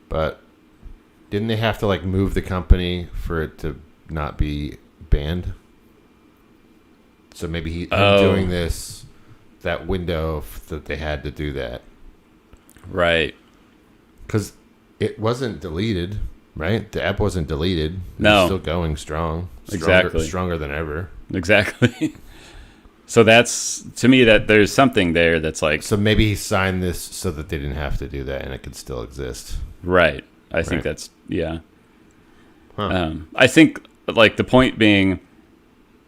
but didn't they have to move the company for it to not be banned? So maybe him doing this, that window that they had to do that. Right. Because it wasn't deleted, right? The app wasn't deleted. No. It's still going strong. Exactly. Stronger than ever. Exactly. So that's, to me, that there's something there that's So maybe he signed this so that they didn't have to do that and it could still exist. Right. I think that's, yeah. Huh. I think, the point being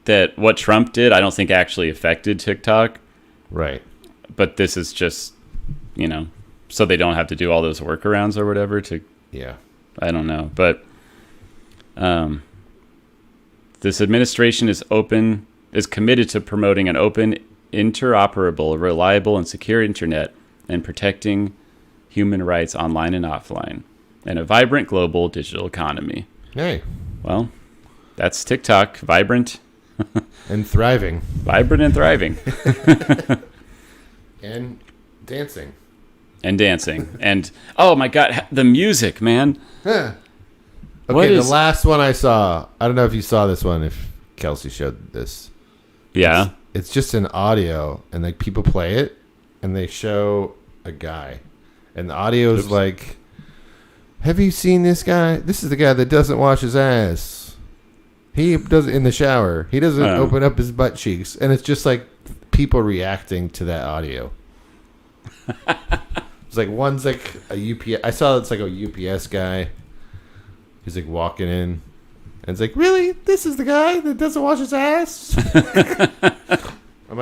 that what Trump did, I don't think actually affected TikTok. Right. But this is just, so they don't have to do all those workarounds or whatever Yeah. I don't know. But this administration is committed to promoting an open, interoperable, reliable, and secure internet and protecting human rights online and offline and a vibrant global digital economy. Hey. Well, that's TikTok. Vibrant. And thriving. Vibrant and thriving. And dancing. And, oh my God, the music, man. Huh. Okay, the last one I saw, I don't know if you saw this one, if Kelsey showed this. Yeah. It's just an audio, and people play it, and they show a guy. And the audio is have you seen this guy? This is the guy that doesn't wash his ass. He does it in the shower. He doesn't open up his butt cheeks. And it's just people reacting to that audio. It's one's a UPS. I saw it's a UPS guy. He's walking in. And it's really? This is the guy that doesn't wash his ass? I'm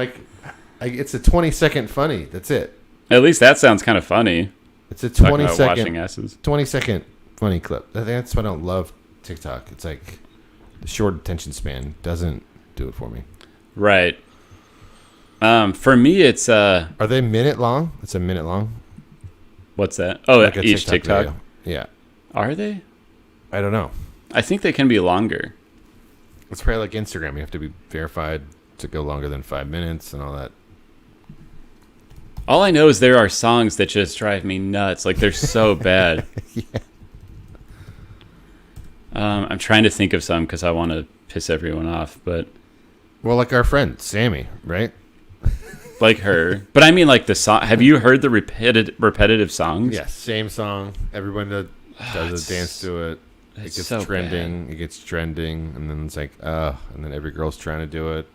it's a 20-second funny. That's it. At least that sounds kind of funny. It's a 20-second washing asses. 20-second funny clip. That's why I don't love TikTok. It's the short attention span doesn't do it for me. Right. For me, it's Are they a minute long? It's a minute long. What's that? Oh, each TikTok. Video. Yeah. Are they? I don't know. I think they can be longer. It's probably like Instagram. You have to be verified to go longer than 5 minutes and all that. All I know is there are songs that just drive me nuts. They're so bad. Yeah. I'm trying to think of some because I want to piss everyone off, but... Well, our friend, Sammy, right? Her. But I mean, the song... Have you heard the repetitive songs? Yeah, same song. Everyone does a dance to it. It It's gets so trending. It gets trending, and then it's like, and then every girl's trying to do it,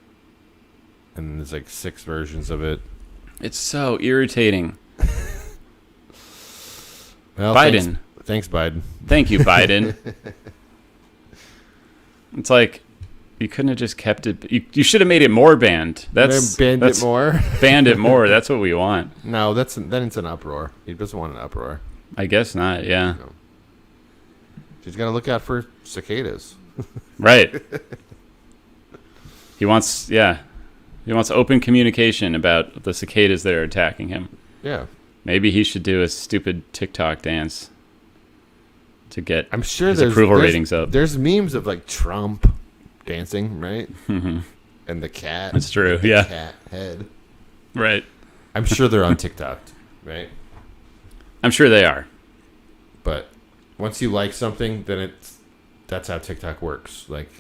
and then there's like 6 versions of it. It's so irritating. Well, Biden. Thanks, Biden. Thank you, Biden. It's like you couldn't have just kept it. You should have made it more banned. That's Banned it more. Banned it more. That's what we want. No, then it's an uproar. He doesn't want an uproar. I guess not. Yeah. No. She's got to look out for cicadas. Right. He wants open communication about the cicadas that are attacking him. Yeah. Maybe he should do a stupid TikTok dance to get I'm sure his there's approval ratings up. There's memes of like Trump dancing, right? Mm-hmm. And the cat. That's true. The Yeah. cat head. Right. I'm sure they're on TikTok, right? I'm sure they are. But once you like something, then that's how TikTok works. Like,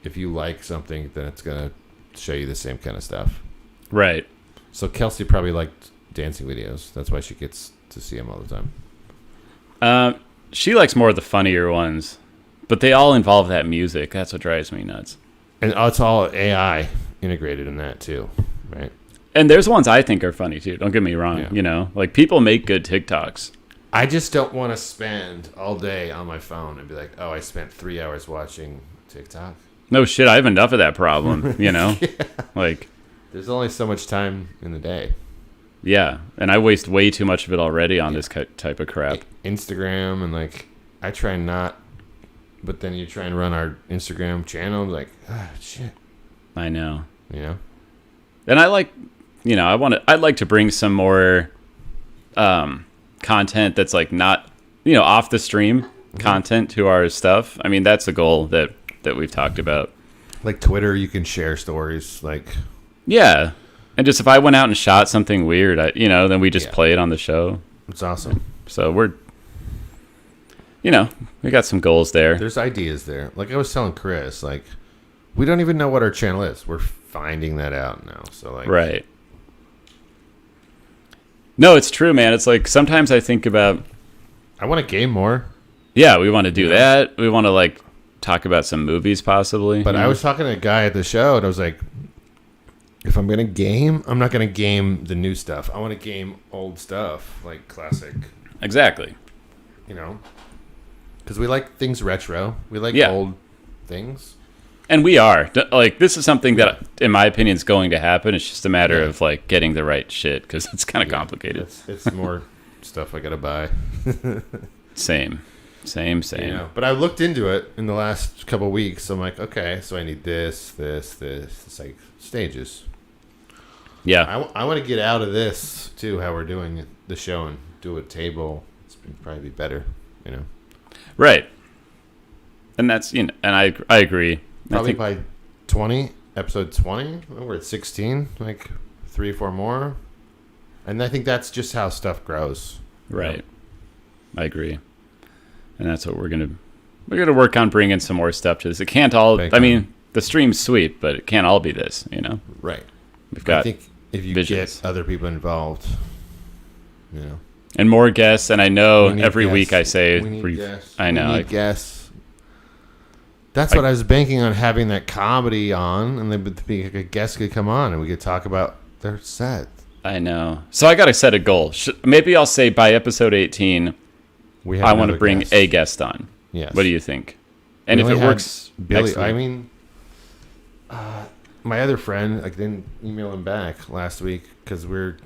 if you like something, then it's gonna show you the same kind of stuff. Right. So Kelsey probably liked dancing videos. That's why she gets to see them all the time. She likes more of the funnier ones, but they all involve that music. That's what drives me nuts. And it's all AI integrated in that too, right? And there's ones I think are funny too. Don't get me wrong. Yeah. You know, like people make good TikToks. I just don't want to spend all day on my phone and be like, oh, I spent 3 hours watching TikTok. No shit, I have enough of that problem, you know? Yeah. Like, there's only so much time in the day. yeah, and I waste way too much of it already on this type of crap. Instagram, and like, I try not, but then you try and run our Instagram channel, like, shit. I know. You know? And I like, you know, I'd like to bring some more content that's like not, you know, off the stream content to our stuff. I mean, that's the goal that we've talked about. Like Twitter, you can share stories, like... Yeah. And just if I went out and shot something weird, then we just play it on the show. It's awesome. So we're, you know, we got some goals there. There's ideas there. Like I was telling Chris, like, we don't even know what our channel is. We're finding that out now. So like... Right. No, it's true, man. It's like sometimes I think about... I want to game more. Yeah, we want to do that. We want to like talk about some movies possibly. But I was talking to a guy at the show, and I was like, if I'm going to game, I'm not going to game the new stuff. I want to game old stuff, like classic. Exactly. You know? Because we like things retro. We like old things. And we are. Like, this is something that, in my opinion, is going to happen. It's just a matter of, like, getting the right shit, because it's kind of complicated. It's more stuff I got to buy. Same. You know? But I looked into it in the last couple of weeks. I'm like, okay, so I need this. It's like stages. Yeah. I want to get out of this, too, how we're doing the show, and do a table. It's probably be better, you know? Right. And that's, you know, and I agree. Probably by episode 20, we're at 16, like 3 or 4 more. And I think that's just how stuff grows. Right. You know? I agree. And that's what we're going to work on, bringing some more stuff to this. It can't all, I mean, the stream's sweet, but it can't all be this, you know? Right. We've got I think if you get other people involved, you know. And more guests, and I know every guests. week I say, we need guests. I know. We need guests. That's what I was banking on, having that comedy on, and then a guest could come on and we could talk about their set. I know. So I got to set a goal. Maybe I'll say by episode 18, I want to bring a guest on. Yes. What do you think? And if it works, Billy. excellent. I mean, my other friend, I didn't email him back last week because we're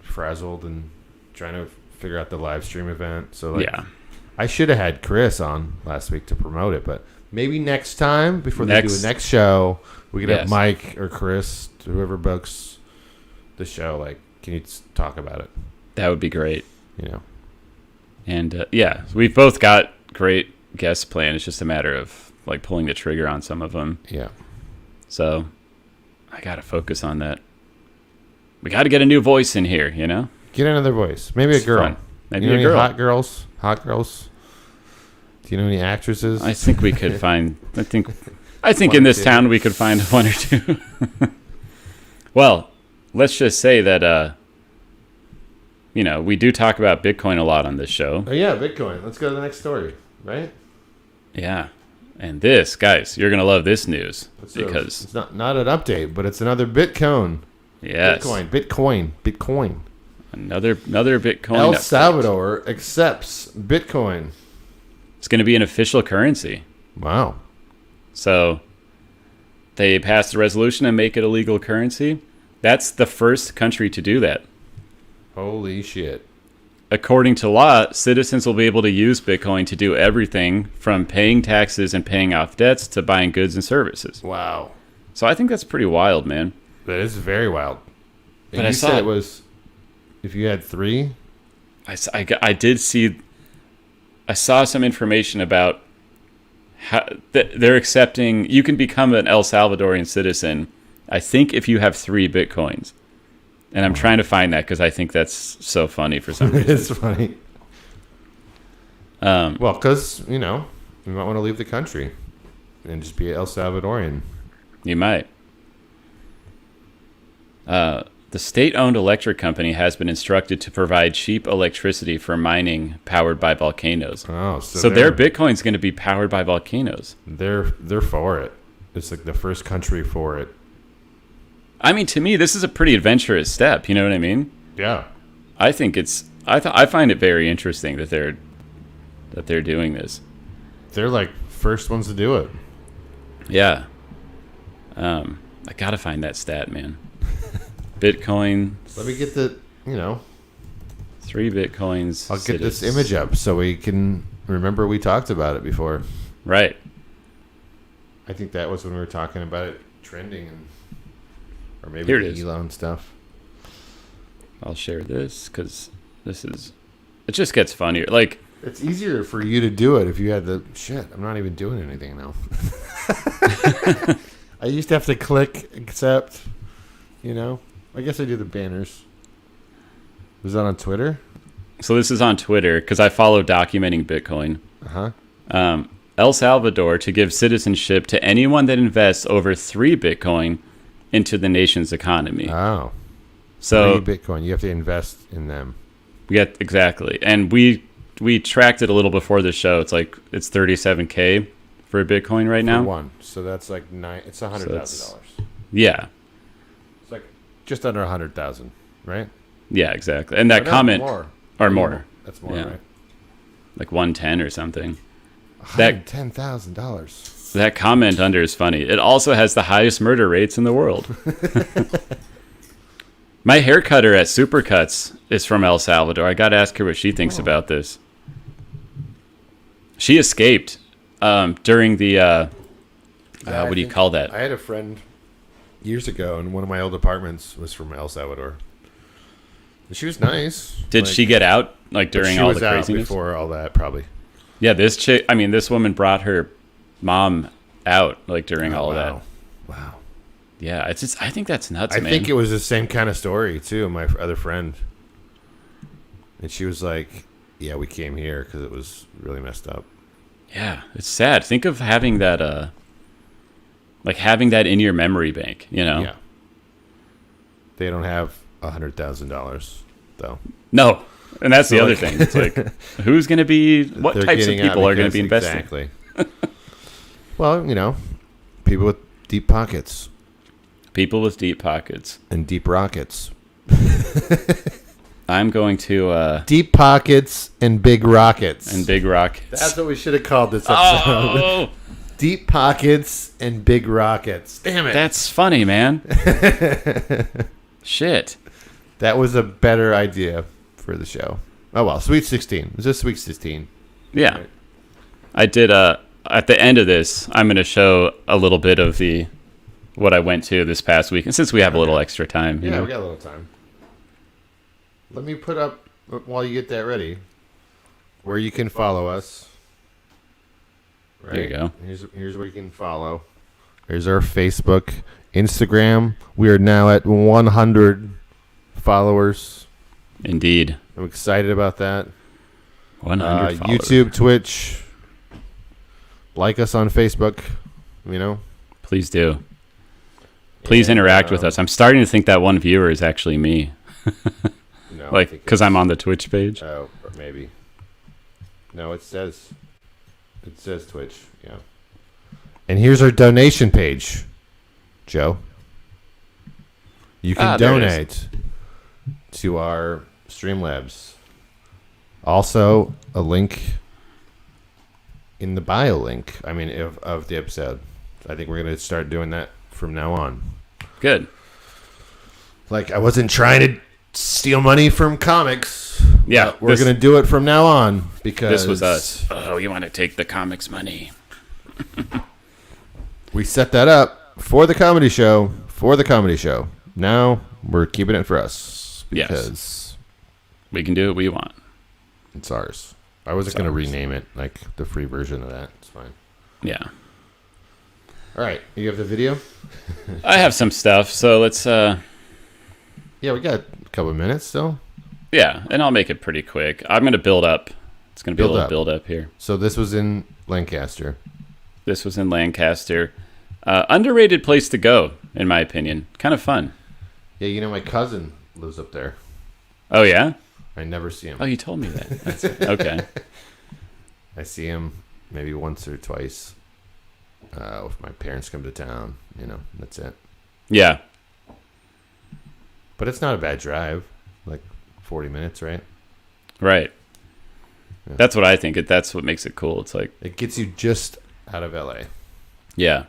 frazzled and trying to figure out the live stream event. So yeah, I should have had Chris on last week to promote it, but maybe next time before they do the next show, we could have Mike or Chris, whoever books the show. Like, can you talk about it? That would be great. You know. And yeah, we've both got great guests planned. It's just a matter of like pulling the trigger on some of them. Yeah. So I got to focus on that. We got to get a new voice in here, you know? Get another voice. Maybe a girl. Fun. Maybe you know a girl. Hot girls? Do you know any actresses? I think we could find. I think in this town we could find one or two. Well, let's just say that you know, we do talk about Bitcoin a lot on this show. Oh yeah, Bitcoin. Let's go to the next story, right? Yeah. And this, guys, you're going to love this news because it's not an update, but it's another Bitcoin. Yes. Bitcoin. Another Bitcoin. El update. Salvador accepts Bitcoin. It's going to be an official currency. Wow. So they passed a resolution and make it a legal currency. That's the first country to do that. Holy shit. According to law, citizens will be able to use Bitcoin to do everything from paying taxes and paying off debts to buying goods and services. Wow. So I think that's pretty wild, man. That is very wild. And But you I saw said it was, if you had 3? I did see, I saw some information about how they're accepting, you can become an El Salvadorian citizen, I think, if you have 3 Bitcoins. And I'm trying to find that because I think that's so funny for some reason. It's funny. Well, because, you might want to leave the country and just be El Salvadorian. You might. The state-owned electric company has been instructed to provide cheap electricity for mining powered by volcanoes. Oh, so their Bitcoin's going to be powered by volcanoes. They're for it. It's like the first country for it. I mean, to me, this is a pretty adventurous step. You know what I mean? Yeah. I think it's. I find it very interesting that they're doing this. They're like first ones to do it. Yeah. I gotta find that stat, man. Bitcoin. Let me get the. 3 Bitcoins. I'll get this image up so we can remember we talked about it before. Right. I think that was when we were talking about it trending or maybe Here it the is. Elon stuff. I'll share this because this is. It just gets funnier. Like, it's easier for you to do it if you had the shit. I'm not even doing anything now. I used to have to click accept. I guess I do the banners. Was that on Twitter? So this is on Twitter because I follow Documenting Bitcoin. El Salvador to give citizenship to anyone that invests over 3 Bitcoin into the nation's economy. Oh. So 3 Bitcoin. You have to invest in them. Yeah, exactly. And we tracked it a little before the show. It's like it's $37K for a Bitcoin right now. For one. So that's like it's $100,000. Yeah. It's like just under 100,000, right? Yeah, exactly. And that comment more. or more. That's more, Yeah. right? Like 110 or something. $110,000. That comment under is funny. It also has the highest murder rates in the world. My hair cutter at Supercuts is from El Salvador. I got to ask her what she thinks about this. She escaped during the, what do you call that? I had a friend years ago, and one of my old apartments was from El Salvador. And she was nice. Did she get out during all the craziness? She was out before all that, probably. Yeah, this woman brought her mom out during all of that. Wow. Yeah, I think that's nuts, man. I think it was the same kind of story too. My other friend, and she was like, "Yeah, we came here because it was really messed up." Yeah, it's sad. Think of having that, having that in your memory bank. Yeah. They don't have $100,000 though. No, and that's the other thing. It's like, who's going to be? What types of people are going to be investing? Exactly. Well, people with deep pockets. People with deep pockets. And deep rockets. I'm going to... deep pockets and big rockets. And big rockets. That's what we should have called this episode. Oh! Deep pockets and big rockets. Damn it. That's funny, man. Shit. That was a better idea for the show. Oh, well. Sweet 16. Was this Sweet 16? Yeah. Right. I did... at the end of this, I'm going to show a little bit of what I went to this past week. And since we have a little extra time. We got a little time. Let me put up, while you get that ready, where you can follow us. Right? There you go. Here's where you can follow. Here's our Facebook, Instagram. We are now at 100 followers. Indeed. I'm excited about that. 100 followers. YouTube, Twitch. Like us on Facebook, Please do. Please interact with us. I'm starting to think that one viewer is actually me. No, because I'm on the Twitch page. Oh, maybe. No, it says It says Twitch, yeah. And here's our donation page, Joe. You can donate to our Streamlabs. Also, a link in the bio link. I mean, of the episode. I think we're gonna start doing that from now on. Good. Like, I wasn't trying to steal money from comics. Yeah, we're gonna do it from now on because this was us. Oh, you want to take the comics money? We set that up for the comedy show. Now we're keeping it for us because we can do what we want. It's ours. I wasn't going to rename it like the free version of that. It's fine. Yeah. All right. You have the video? I have some stuff, so let's... Yeah, we got a couple of minutes still. Yeah, and I'll make it pretty quick. I'm going to build up. It's going to be a little build up here. So this was in Lancaster. This was in Lancaster. Underrated place to go, in my opinion. Kind of fun. Yeah, you know, my cousin lives up there. Oh, yeah? I never see him. Oh, you told me that. That's okay. I see him maybe once or twice. If my parents come to town, you know, that's it. Yeah. But it's not a bad drive. Like 40 minutes, right? Right. Yeah. That's what I think. That's what makes it cool. It's like... It gets you just out of LA. Yeah.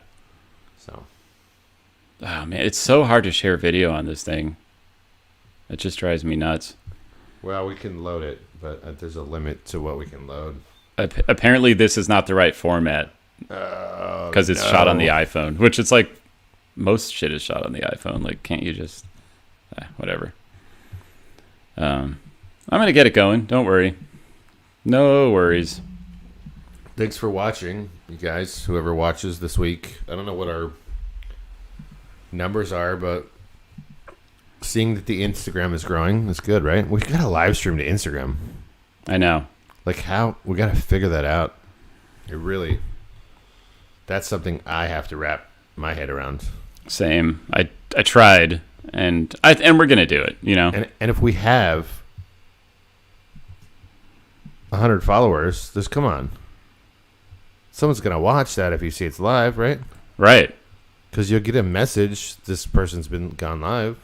So. Oh, man. It's so hard to share video on this thing. It just drives me nuts. Well, we can load it, but there's a limit to what we can load. Apparently, this is not the right format because it's shot on the iPhone, which it's like most shit is shot on the iPhone. Like, can't you just whatever? I'm gonna get it going. Don't worry. No worries. Thanks for watching, you guys. Whoever watches this week, I don't know what our numbers are, but seeing that the Instagram is growing is good, right? We got a live stream to Instagram. I know. Like, how we got to figure that out. It really, that's something I have to wrap my head around. Same. I tried, and we're gonna do it. You know. And if we have 100 followers, just come on. Someone's gonna watch that if you see it's live, right? Right. Because you'll get a message. This person's been gone live.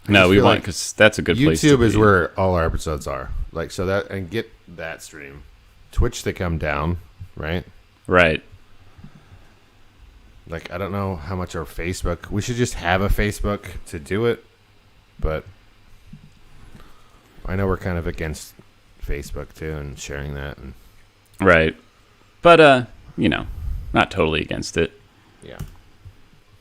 No, we want, because that's a good place to be. YouTube is where all our episodes are. Like, so that, and get that stream. Twitch, they come down, right? Right. Like, I don't know how much our Facebook, we should just have a Facebook to do it, but I know we're kind of against Facebook too and sharing that. And right. But, you know, not totally against it. Yeah.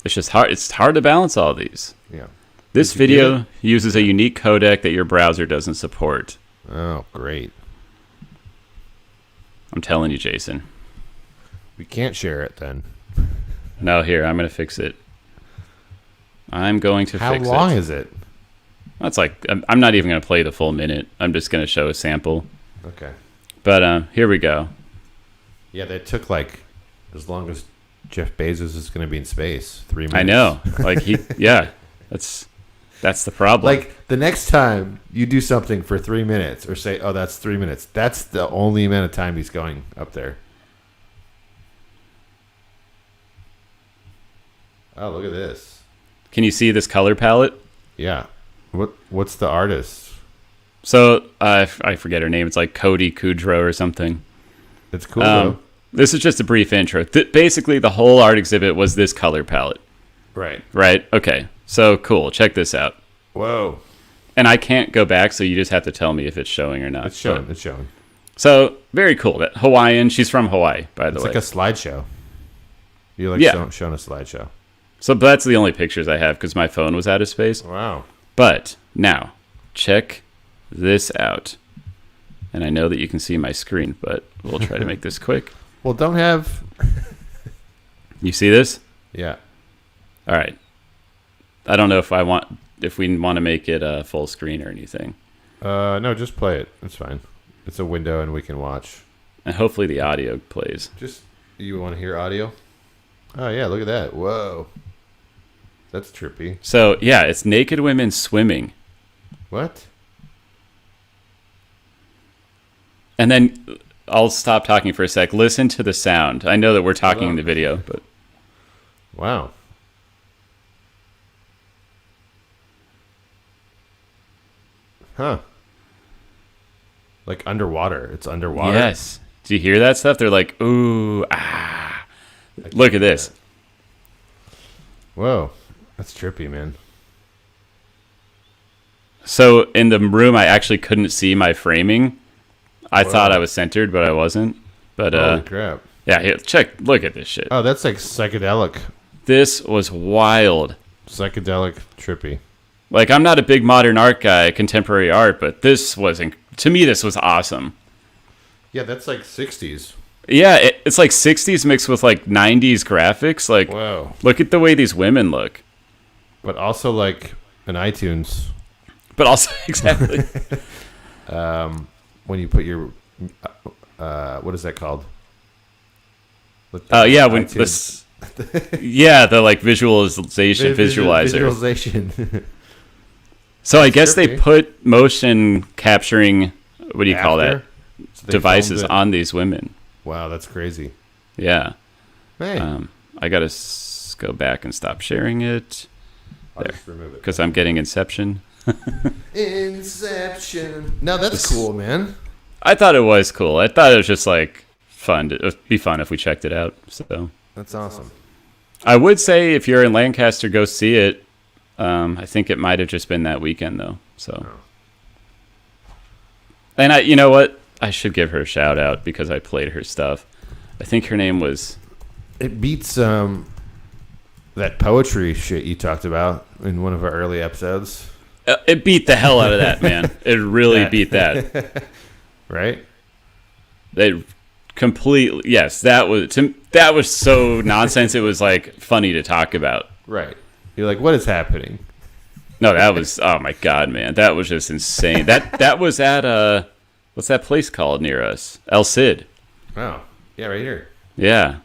It's just hard. It's hard to balance all these. Yeah. This video uses a unique codec that your browser doesn't support. Oh, great. I'm telling you, Jason. We can't share it then. No, here, I'm going to fix it. I'm going to fix it. How long is it? That's like, I'm not even going to play the full minute. I'm just going to show a sample. Okay. But here we go. Yeah, that took like as long as Jeff Bezos is going to be in space. 3 minutes. I know. Like, that's the problem. Like, the next time you do something for 3 minutes or say, oh, that's 3 minutes, that's the only amount of time he's going up there. Oh, look at this. Can you see this color palette? Yeah. What's the artist? So, I forget her name. It's like Cody Kudrow or something. It's cool, though. This is just a brief intro. Basically, the whole art exhibit was this color palette. Right. Right? Okay. So, cool. Check this out. Whoa. And I can't go back, so you just have to tell me if it's showing or not. It's showing. It's showing. So, very cool. That Hawaiian. She's from Hawaii, by the way. It's like a slideshow. You like showing a slideshow. So, that's the only pictures I have because my phone was out of space. Wow. But, now, check this out. And I know that you can see my screen, but we'll try to make this quick. Well, don't have... You see this? Yeah. All right. I don't know if we want to make it full screen or anything. No, just play it. It's fine. It's a window and we can watch. And hopefully the audio plays. You want to hear audio? Oh, yeah, look at that. Whoa. That's trippy. So, yeah, it's naked women swimming. What? And then I'll stop talking for a sec. Listen to the sound. I know that we're talking in the video, but Wow. Huh. Like underwater. It's underwater. yes. Do you hear that stuff? They're like, ooh, ah. Look at this. Whoa. That's trippy, man. So in the room, I actually couldn't see my framing. I thought I was centered, but I wasn't. But Holy crap. yeah, here, look at this shit. Oh, that's like psychedelic. This was wild. Psychedelic trippy. Like, I'm not a big modern art guy, contemporary art, but this wasn't. To me, this was awesome. Yeah, that's like 60s. Yeah, it's like 60s mixed with like 90s graphics. Like, Whoa. look at the way these women look. But also like an iTunes. But also, exactly. When you put your what is that called? Yeah, when iTunes. this, yeah, the like visualization. Visualization. So I guess they trippy. put motion capturing, what do you call that, So they devices filmed it. on these women. Wow, that's crazy. Yeah. Hey, I gotta go back and stop sharing it I'll just remove it. because I'm getting Inception. Inception. No, that's cool, man. I thought it was cool. I thought it was just like fun. It would be fun if we checked it out. So That's awesome. I would say if you're in Lancaster, go see it. I think it might have just been that weekend though. So, and you know what? I should give her a shout out because I played her stuff. I think her name was. It beats that poetry shit you talked about in one of our early episodes, It beat the hell out of that, man. It really beat that. right? It completely. Yes, that was so nonsense. It was like funny to talk about. Right. You're like, what is happening? No, that was, oh my god, man, that was just insane. That was at what's that place called near us? El Cid. Oh, yeah, right here. Yeah.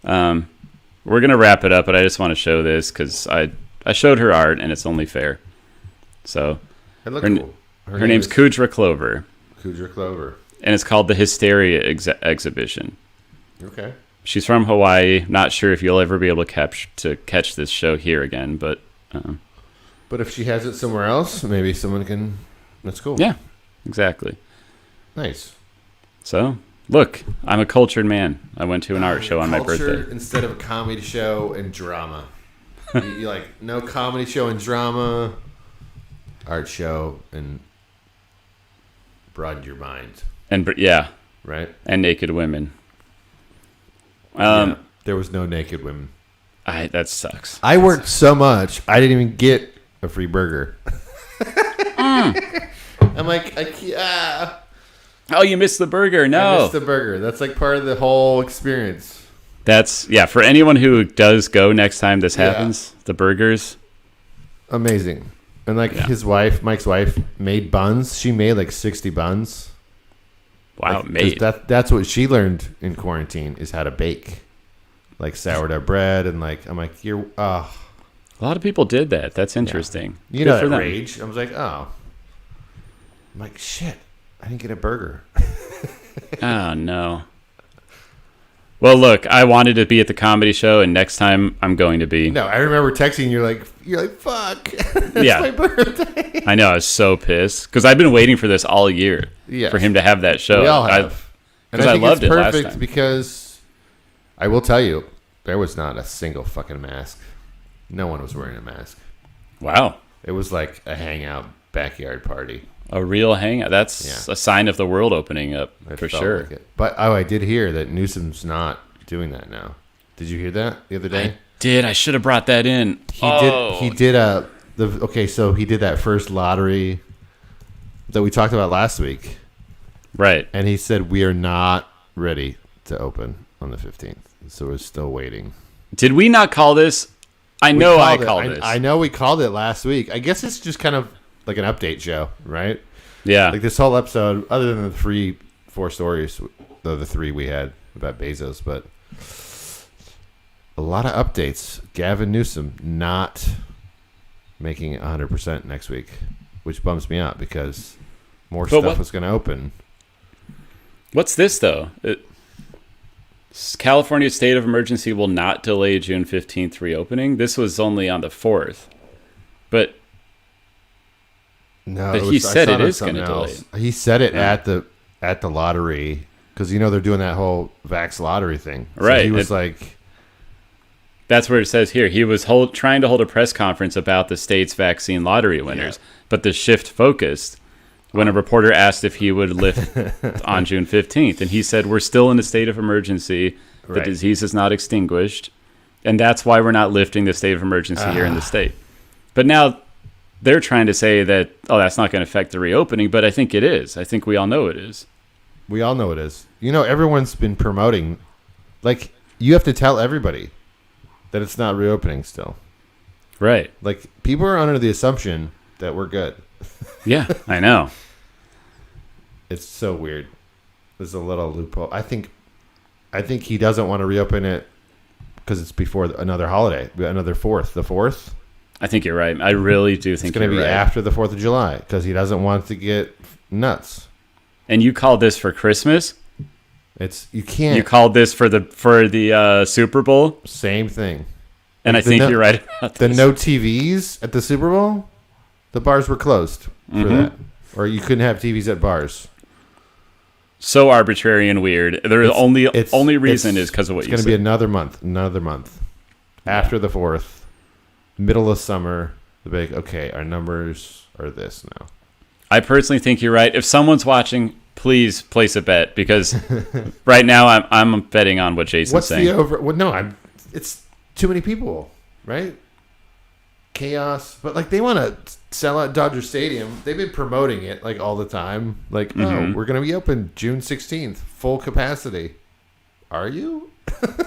We're gonna wrap it up, but I just want to show this because I showed her art, and it's only fair. So It looked her, cool. her name's Kudra Clover, Kudra Clover. and it's called the Hysteria Exhibition. Okay. She's from Hawaii. Not sure if you'll ever be able to catch this show here again, but But if she has it somewhere else, maybe someone can. That's cool. yeah, exactly. Nice. So look, I'm a cultured man. I went to an art show on my Culture birthday. instead of a comedy show and drama. you like no comedy show and drama, art show and broaden your mind, And yeah, right? and naked women. Yeah, there was no naked women. That sucks. I worked so much, I didn't even get a free burger. I'm like, Oh, you missed the burger. I No. missed the burger. That's like part of the whole experience. That's, yeah, for anyone who does go next time this Yeah. happens, the burgers. Amazing. And like Yeah. his wife, Mike's wife, made buns. She made like 60 buns. Wow, Like, 'cause made. That's what she learned in quarantine is how to bake, like sourdough bread, and like I'm like A lot of people did that. That's interesting. you Good know for that them. rage. I was like, I'm like shit. I didn't get a burger. Oh, no. Well, look, I wanted to be at the comedy show, and next time I'm going to be. No, I remember texting you like fuck. It's Yeah. my birthday. I know, I was so pissed because I've been waiting for this all year Yes. for him to have that show. We all have. And 'cause I I think loved it's it last perfect time. because I will tell you, there was not a single fucking mask. No one was wearing a mask. Wow. It was like a hangout backyard party. A real hangout. That's Yeah. a sign of the world opening up, It for felt sure. like it. But I did hear that Newsom's not doing that now. Did you hear that the other day? I should have brought that in. He did so he did that first lottery that we talked about last week, Right. and he said we are not ready to open on the 15th, so we're still waiting. Did we not call this? I know I called this. I know we called it last week. I guess it's just kind of like an update show, right? Yeah. Like this whole episode, other than the 4 stories, the 3 we had about Bezos, but a lot of updates. Gavin Newsom not making 100% next week, which bums me out because more stuff what- was going to open. What's this, though? California state of emergency will not delay June 15th reopening. This was only on the 4th. But No, But he said it is going to delay. He said it at the lottery because they're doing that whole Vax lottery thing. So Right. He was like, that's where it says here. He was trying to hold a press conference about the state's vaccine lottery winners, but the shift focused when a reporter asked if he would lift on June 15th. And he said, we're still in a state of emergency. The Right. disease is not extinguished. And that's why we're not lifting the state of emergency here in the state. But now they're trying to say that, that's not going to affect the reopening. But I think it is. I think we all know it is. we all know it is. Everyone's been promoting. Like, you have to tell everybody that it's not reopening still. Right. Like, people are under the assumption that we're good. Yeah, I know. It's so weird. There's a little loophole. I think he doesn't want to reopen it because it's before another holiday, another 4th. The 4th? I think you're right. I really do think It's going to be right. after the 4th of July because he doesn't want to get nuts. And you called this for Christmas? You can't. You called this for the Super Bowl? Same thing. And I think you're right about The this. no TVs at the Super Bowl, the bars were closed for that. Or you couldn't have TVs at bars. So arbitrary and weird. The only reason is because of what you said. It's going to be another month. After the 4th, middle of summer, the big, okay, our numbers are this now. I personally think you're right. If someone's watching, please place a bet because right now I'm betting on what Jason's What's saying. the over? Well, no, it's too many people, right? Chaos. But, they want to sell out Dodger Stadium. They've been promoting it, all the time. We're going to be open June 16th, full capacity. Are you?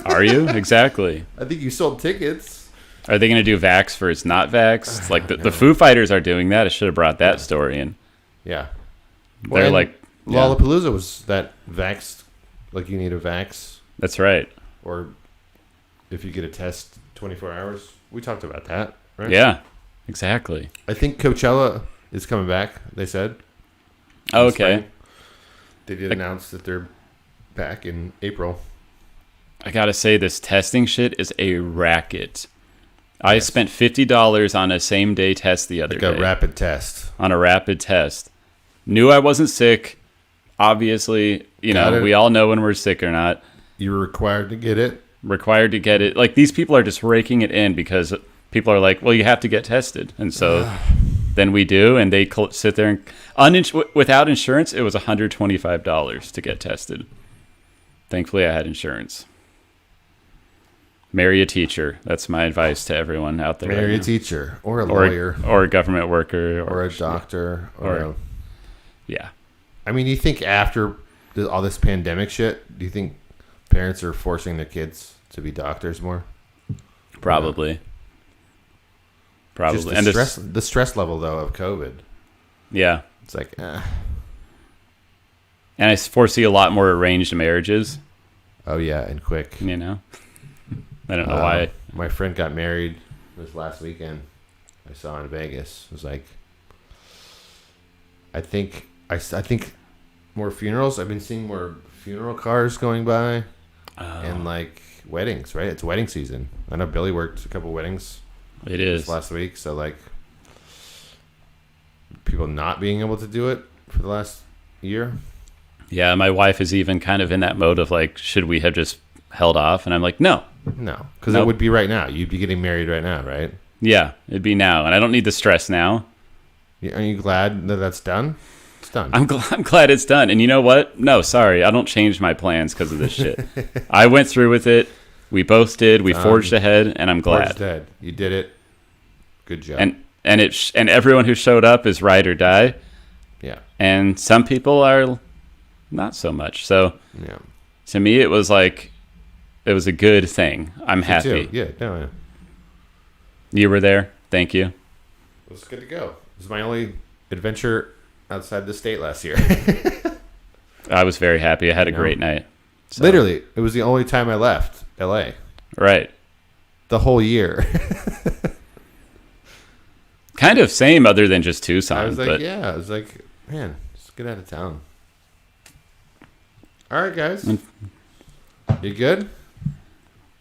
Are you? Exactly. I think you sold tickets. Are they going to do Vax versus not Vax? The Foo Fighters are doing that. I should have brought that story in. Yeah. They're Lollapalooza was that vax, you need a vax. That's right. Or if you get a test 24 hours. We talked about that, right? Yeah, exactly. I think Coachella is coming back, they said. Oh, okay. They did announce that they're back in April. I got to say, this testing shit is a racket. I spent $50 on a same-day test the other day. A rapid test. On a rapid test. Knew I wasn't sick. Obviously, we all know when we're sick or not. You were required to get it. Required to get it. These people are just raking it in because people are like, well, you have to get tested. And so then we do, and they sit there and without insurance, it was $125 to get tested. Thankfully, I had insurance. Marry a teacher. That's my advice to everyone out there. Marry a teacher or a lawyer. Or a government worker. Or a doctor. Yeah. I mean, do you think after all this pandemic shit, do you think parents are forcing their kids to be doctors more? Probably. Just the stress level, though, of COVID. Yeah. It's like, And I foresee a lot more arranged marriages. Oh, yeah, and quick. I don't know why. My friend got married this last weekend. I saw in Vegas. It was like, I think more funerals. I've been seeing more funeral cars going by, and weddings. Right, it's wedding season. I know Billy worked a couple weddings. It is last week. So people not being able to do it for the last year. Yeah, my wife is even kind of in that mode of should we have just held off? And I'm like, no, because it would be right now. You'd be getting married right now, right? Yeah, it'd be now, and I don't need the stress now. Are you glad that that's done? It's done. I'm glad it's done. And you know what? No, sorry, I don't change my plans because of this shit. I went through with it. We both did. We forged ahead, and I'm glad. Forged ahead. You did it. Good job. And everyone who showed up is ride or die. Yeah. And some people are not so much. So to me, it was it was a good thing. I'm happy. Too. Yeah. No. You were there. Thank you. It was good to go. It was my only adventure outside the state last year. I was very happy. I had a great night. So. Literally, it was the only time I left LA. Right. The whole year. Kind of same, other than just Tucson. I was like, man, just get out of town. All right, guys. You good?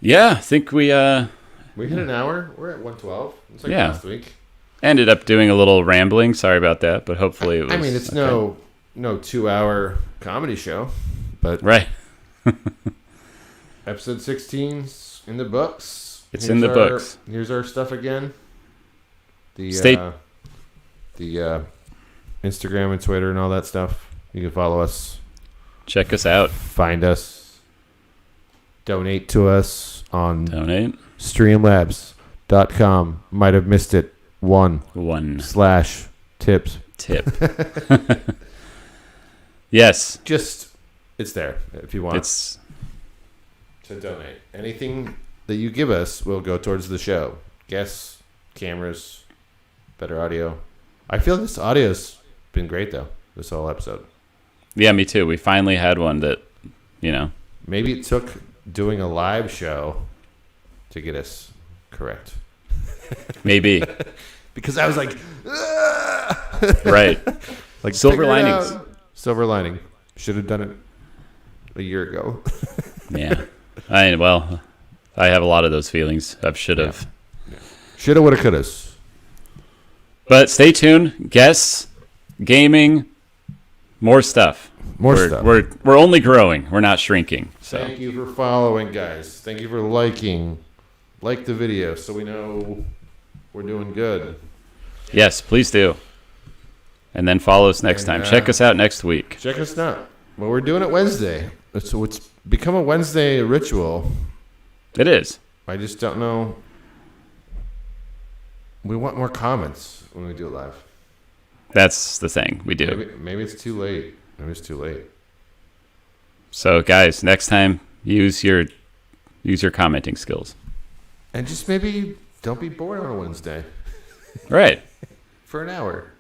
Yeah, I think we hit an hour. We're at 112. It's like last week. Ended up doing a little rambling. Sorry about that, but hopefully it was. I mean, it's no 2-hour comedy show, but right. Episode 16's in the books. It's in the books. Here's our stuff again. The Instagram and Twitter and all that stuff. You can follow us. Check us out. Find us. Donate to us on streamlabs.com. Might have missed it. /tips. Tip. Yes. Just, it's there if you want. It's to donate. Anything that you give us will go towards the show. Guests, cameras, better audio. I feel this audio's been great, though, this whole episode. Yeah, me too. We finally had one that, Maybe it took doing a live show to get us correct. Maybe. Because I was like, right. Like silver linings. Silver lining. Should have done it a year ago. Yeah. I have a lot of those feelings. I should have. Yeah. Shoulda, woulda, couldas. But stay tuned. Guests, gaming, more stuff. We're only growing. We're not shrinking. So thank you for following, guys. Thank you for liking. Like the video so we know we're doing good. Yes, please do. And then follow us next time. Check us out next week. Check us out. Well, we're doing it Wednesday. So it's become a Wednesday ritual. It is. I just don't know. We want more comments when we do it live. That's the thing. We do. Maybe it's too late. So, guys, next time, use your commenting skills. And just maybe don't be bored on a Wednesday. Right. For an hour.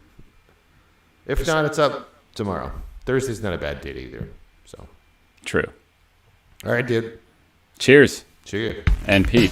If not, it's up tomorrow. Thursday's not a bad date either. So true. All right, dude. Cheers. Cheers. And Pete.